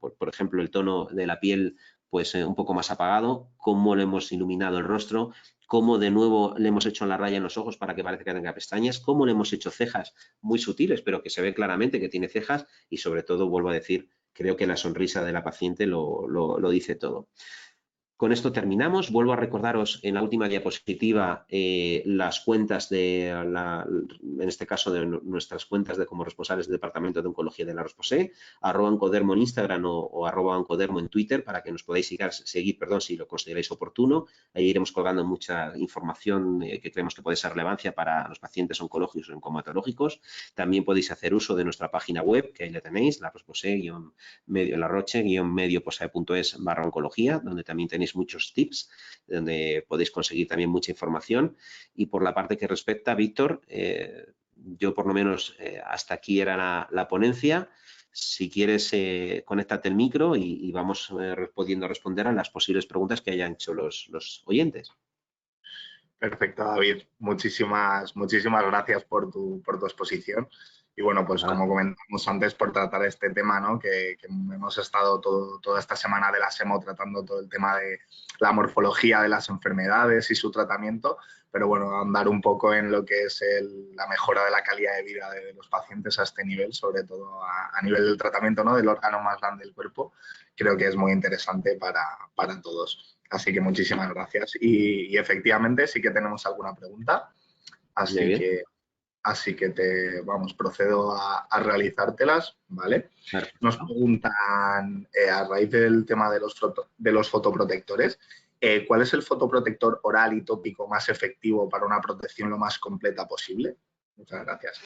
por ejemplo, el tono de la piel pues un poco más apagado, cómo le hemos iluminado el rostro, cómo de nuevo le hemos hecho la raya en los ojos para que parezca que tenga pestañas, cómo le hemos hecho cejas muy sutiles, pero que se ve claramente que tiene cejas y sobre todo, vuelvo a decir, creo que la sonrisa de la paciente lo dice todo. Con esto terminamos. Vuelvo a recordaros en la última diapositiva las cuentas en este caso de nuestras cuentas como responsables del Departamento de Oncología de la ROSPOSE, @oncodermo en Instagram o @oncodermo en Twitter para que nos podáis seguir, si lo consideráis oportuno. Ahí iremos colgando mucha información que creemos que puede ser relevancia para los pacientes oncológicos o oncomatológicos. También podéis hacer uso de nuestra página web, que ahí la tenéis, la rospose-mediolarroche-medioposae.es/oncología, donde también tenéis muchos tips, donde podéis conseguir también mucha información. Y por la parte que respecta, Víctor, yo por lo menos hasta aquí era la ponencia. Si quieres, conéctate el micro y vamos pudiendo responder a las posibles preguntas que hayan hecho los oyentes. Perfecto, David. Muchísimas gracias por tu exposición. Y bueno, pues como comentamos antes, por tratar este tema, ¿no? Que hemos estado toda esta semana de la SEMO tratando todo el tema de la morfología de las enfermedades y su tratamiento, pero bueno, andar un poco en lo que es la mejora de la calidad de vida de los pacientes a este nivel, sobre todo a nivel del tratamiento, ¿no? Del órgano más grande del cuerpo, creo que es muy interesante para todos. Así que muchísimas gracias. Y efectivamente sí que tenemos alguna pregunta, así que procedo a realizártelas, ¿vale? Nos preguntan, a raíz del tema de los fotoprotectores, ¿cuál es el fotoprotector oral y tópico más efectivo para una protección lo más completa posible? Muchas gracias.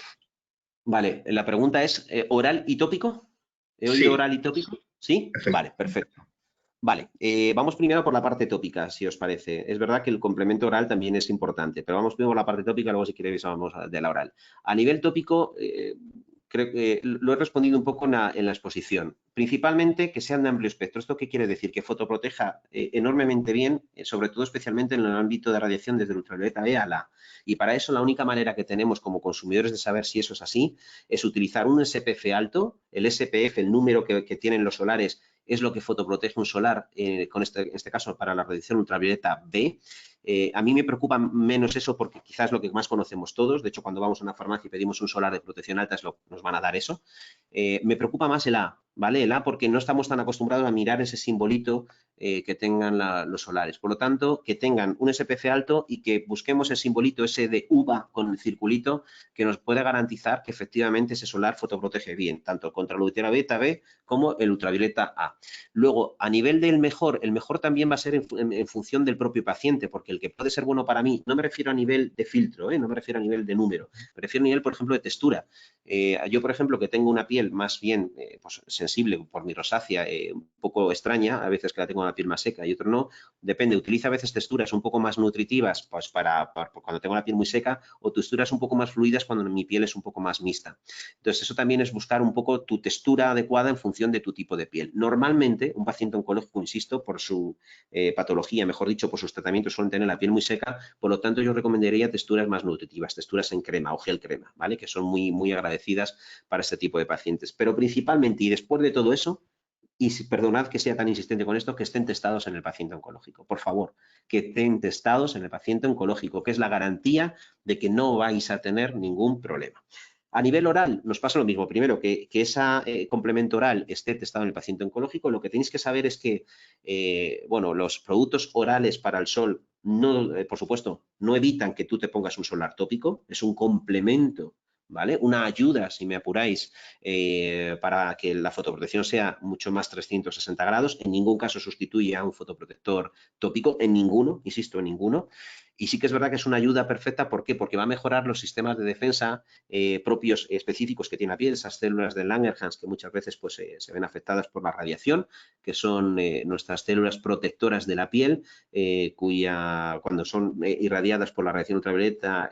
Vale, la pregunta es, ¿oral y tópico? ¿He oído oral y tópico? ¿Sí? Vale, perfecto. Vale, vamos primero por la parte tópica, si os parece. Es verdad que el complemento oral también es importante, pero vamos primero por la parte tópica, luego si queréis vamos de la oral. A nivel tópico, creo que lo he respondido un poco en la exposición. Principalmente que sean de amplio espectro. ¿Esto qué quiere decir? Que fotoproteja enormemente bien, sobre todo especialmente en el ámbito de radiación desde el ultravioleta B a la A. Y para eso la única manera que tenemos como consumidores de saber si eso es así es utilizar un SPF alto. El SPF, el número que tienen los solares, es lo que fotoprotege un solar, en este caso para la radiación ultravioleta B. A mí me preocupa menos eso porque quizás es lo que más conocemos todos. De hecho, cuando vamos a una farmacia y pedimos un solar de protección alta, nos van a dar eso. Me preocupa más el A, ¿vale? El A porque no estamos tan acostumbrados a mirar ese simbolito que tengan los solares. Por lo tanto, que tengan un SPF alto y que busquemos el simbolito ese de uva con el circulito que nos puede garantizar que efectivamente ese solar fotoprotege bien, tanto contra la ultravioleta B como el ultravioleta A. Luego, a nivel del mejor, el mejor también va a ser en función del propio paciente, porque el que puede ser bueno para mí, no me refiero a nivel de filtro, no me refiero a nivel de número, me refiero a nivel, por ejemplo, de textura. Yo, por ejemplo, que tengo una piel más bien pues, sensible por mi rosácea, un poco extraña, a veces que la tengo la piel más seca y otro no, depende, utiliza a veces texturas un poco más nutritivas pues para cuando tengo la piel muy seca o texturas un poco más fluidas cuando mi piel es un poco más mixta. Entonces, eso también es buscar un poco tu textura adecuada en función de tu tipo de piel. Normalmente, un paciente oncológico, insisto, por su patología, mejor dicho, por sus tratamientos, suelen tener la piel muy seca, por lo tanto, yo recomendaría texturas más nutritivas, texturas en crema o gel crema, ¿vale? Que son muy agradecidas para este tipo de pacientes. Pero principalmente, y después de todo eso, y perdonad que sea tan insistente con esto, que estén testados en el paciente oncológico. Por favor, que estén testados en el paciente oncológico, que es la garantía de que no vais a tener ningún problema. A nivel oral nos pasa lo mismo. Primero, que ese complemento oral esté testado en el paciente oncológico. Lo que tenéis que saber es que, los productos orales para el sol, no, por supuesto, no evitan que tú te pongas un solar tópico. Es un complemento, ¿vale? Una ayuda, si me apuráis, para que la fotoprotección sea mucho más 360 grados. En ningún caso sustituye a un fotoprotector tópico, en ninguno, insisto, en ninguno. Y sí que es verdad que es una ayuda perfecta. ¿Por qué? Porque va a mejorar los sistemas de defensa propios específicos que tiene la piel, esas células de Langerhans que muchas veces pues, se ven afectadas por la radiación, que son nuestras células protectoras de la piel, cuando son irradiadas por la radiación ultravioleta,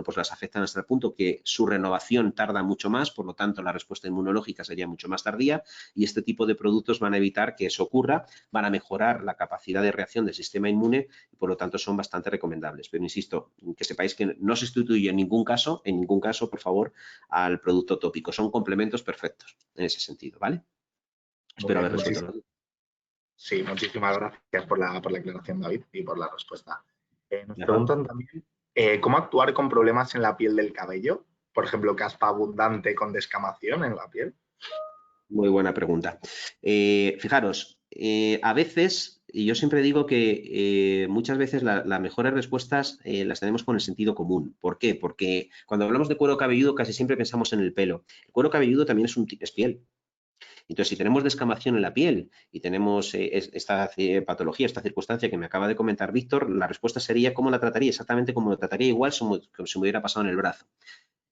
pues las afectan hasta el punto que su renovación tarda mucho más, por lo tanto la respuesta inmunológica sería mucho más tardía y este tipo de productos van a evitar que eso ocurra, van a mejorar la capacidad de reacción del sistema inmune y por lo tanto son bastante recomendables. Pero insisto, que sepáis que no se sustituye en ningún caso, por favor, al producto tópico. Son complementos perfectos en ese sentido, ¿vale? Espero haber resuelto la duda. Sí, muchísimas gracias por la aclaración, David, y por la respuesta. Nos Ajá. preguntan también cómo actuar con problemas en la piel del cabello, por ejemplo, caspa abundante con descamación en la piel. Muy buena pregunta. Fijaros, a veces, y yo siempre digo que muchas veces las mejores respuestas las tenemos con el sentido común. ¿Por qué? Porque cuando hablamos de cuero cabelludo casi siempre pensamos en el pelo. El cuero cabelludo también es piel. Entonces, si tenemos descamación en la piel y tenemos esta patología, esta circunstancia que me acaba de comentar Víctor, la respuesta sería cómo la trataría, exactamente como lo trataría igual como si me hubiera pasado en el brazo.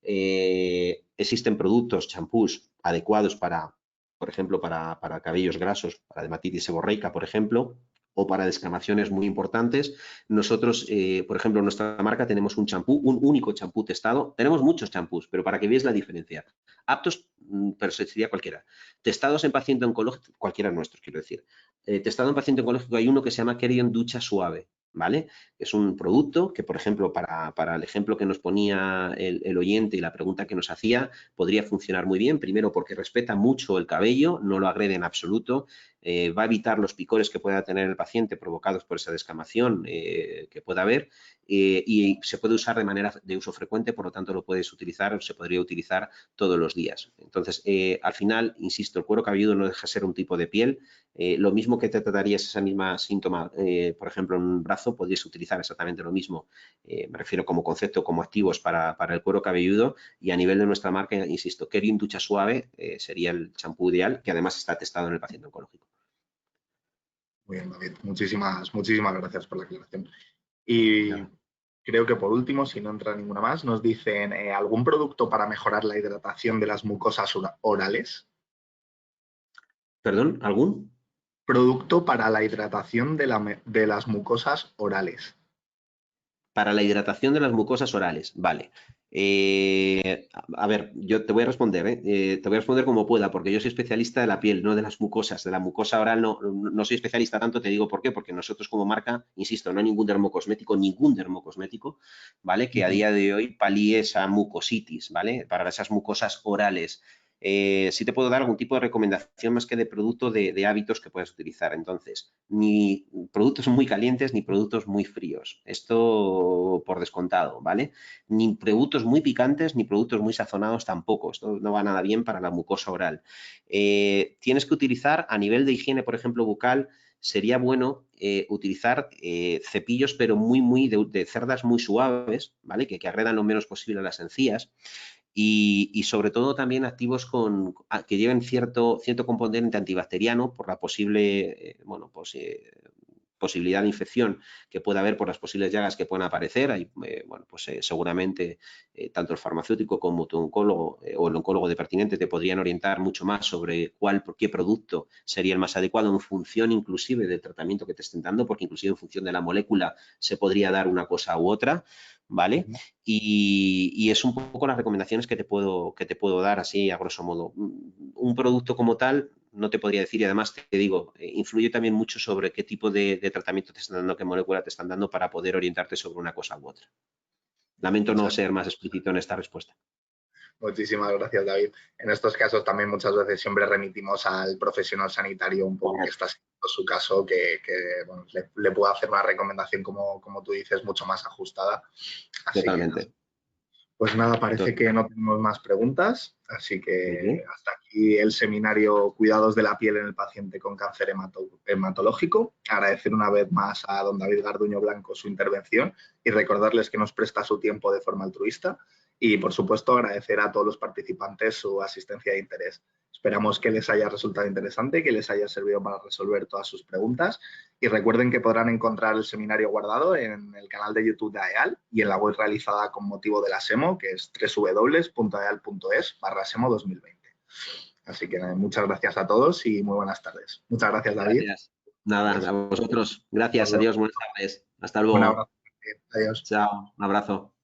Existen productos, champús adecuados para, por ejemplo, para cabellos grasos, para dermatitis seborreica, por ejemplo, o para descamaciones muy importantes. Nosotros, por ejemplo, en nuestra marca tenemos un champú, un único champú testado. Tenemos muchos champús, pero para que veáis la diferencia. Aptos, pero sería cualquiera. Testados en paciente oncológico, cualquiera nuestros, quiero decir. Testado en paciente oncológico hay uno que se llama Kerion Ducha Suave, ¿vale? Es un producto que, por ejemplo, para el ejemplo que nos ponía el oyente y la pregunta que nos hacía, podría funcionar muy bien. Primero, porque respeta mucho el cabello, no lo agrede en absoluto, va a evitar los picores que pueda tener el paciente provocados por esa descamación que pueda haber y se puede usar de manera de uso frecuente, por lo tanto lo puedes utilizar o se podría utilizar todos los días. Entonces, al final, insisto, el cuero cabelludo no deja de ser un tipo de piel. Lo mismo que te tratarías esa misma síntoma, por ejemplo, en un brazo, podrías utilizar exactamente lo mismo, me refiero como concepto, como activos para el cuero cabelludo y a nivel de nuestra marca, insisto, Kerium Ducha Suave sería el champú ideal que además está testado en el paciente oncológico. Muy bien, David. Muchísimas gracias por la aclaración. Y Nada. creo que por último, si no entra ninguna más, nos dicen algún producto para mejorar la hidratación de las mucosas orales. ¿Perdón? ¿Algún? Producto para la hidratación de las mucosas orales. Para la hidratación de las mucosas orales, vale. A ver, yo te voy a responder, te voy a responder como pueda, porque yo soy especialista de la piel, no de las mucosas. De la mucosa oral no soy especialista tanto, te digo por qué, porque nosotros como marca, insisto, no hay ningún dermocosmético, ¿vale? Que a día de hoy palíe esa mucositis, ¿vale? Para esas mucosas orales. Sí te puedo dar algún tipo de recomendación más que de producto de hábitos que puedes utilizar. Entonces, ni productos muy calientes ni productos muy fríos. Esto por descontado, ¿vale? Ni productos muy picantes ni productos muy sazonados tampoco. Esto no va nada bien para la mucosa oral. Tienes que utilizar a nivel de higiene, por ejemplo, bucal, sería bueno utilizar cepillos, pero muy de cerdas muy suaves, ¿vale? Que agredan lo menos posible a las encías y sobre todo también activos que lleven cierto componente antibacteriano por la posible, posibilidad de infección que pueda haber por las posibles llagas que puedan aparecer. Hay, seguramente tanto el farmacéutico como tu oncólogo o el oncólogo de pertinente te podrían orientar mucho más sobre qué producto sería el más adecuado en función inclusive del tratamiento que te estén dando, porque inclusive en función de la molécula se podría dar una cosa u otra, ¿vale? Y es un poco las recomendaciones que te puedo dar así a grosso modo. Un producto como tal no te podría decir y además te digo, influye también mucho sobre qué tipo de tratamiento te están dando, qué molécula te están dando para poder orientarte sobre una cosa u otra. Lamento no Muchas, ser más explícito en esta respuesta. muchísimas gracias, David. En estos casos también muchas veces siempre remitimos al profesional sanitario un poco que está siguiendo su caso, bueno, le puede hacer una recomendación, como tú dices, mucho más ajustada. Así que nada. Totalmente. Pues nada, parece Total. que no tenemos más preguntas, así Muy que bien. hasta aquí el seminario Cuidados de la piel en el paciente con cáncer hematológico. Agradecer una vez más a don David Garduño Blanco su intervención y recordarles que nos presta su tiempo de forma altruista y, por supuesto, agradecer a todos los participantes su asistencia e interés. Esperamos que les haya resultado interesante, que les haya servido para resolver todas sus preguntas y recuerden que podrán encontrar el seminario guardado en el canal de YouTube de AEAL y en la web realizada con motivo de la SEMO, que es www.aeal.es/SEMO 2020. Así que muchas gracias a todos y muy buenas tardes. Muchas gracias, David. Gracias. Nada, Adiós. a vosotros. Hasta Gracias. luego. Adiós. Buenas tardes. Hasta Un luego. abrazo. Adiós. Chao. Un abrazo.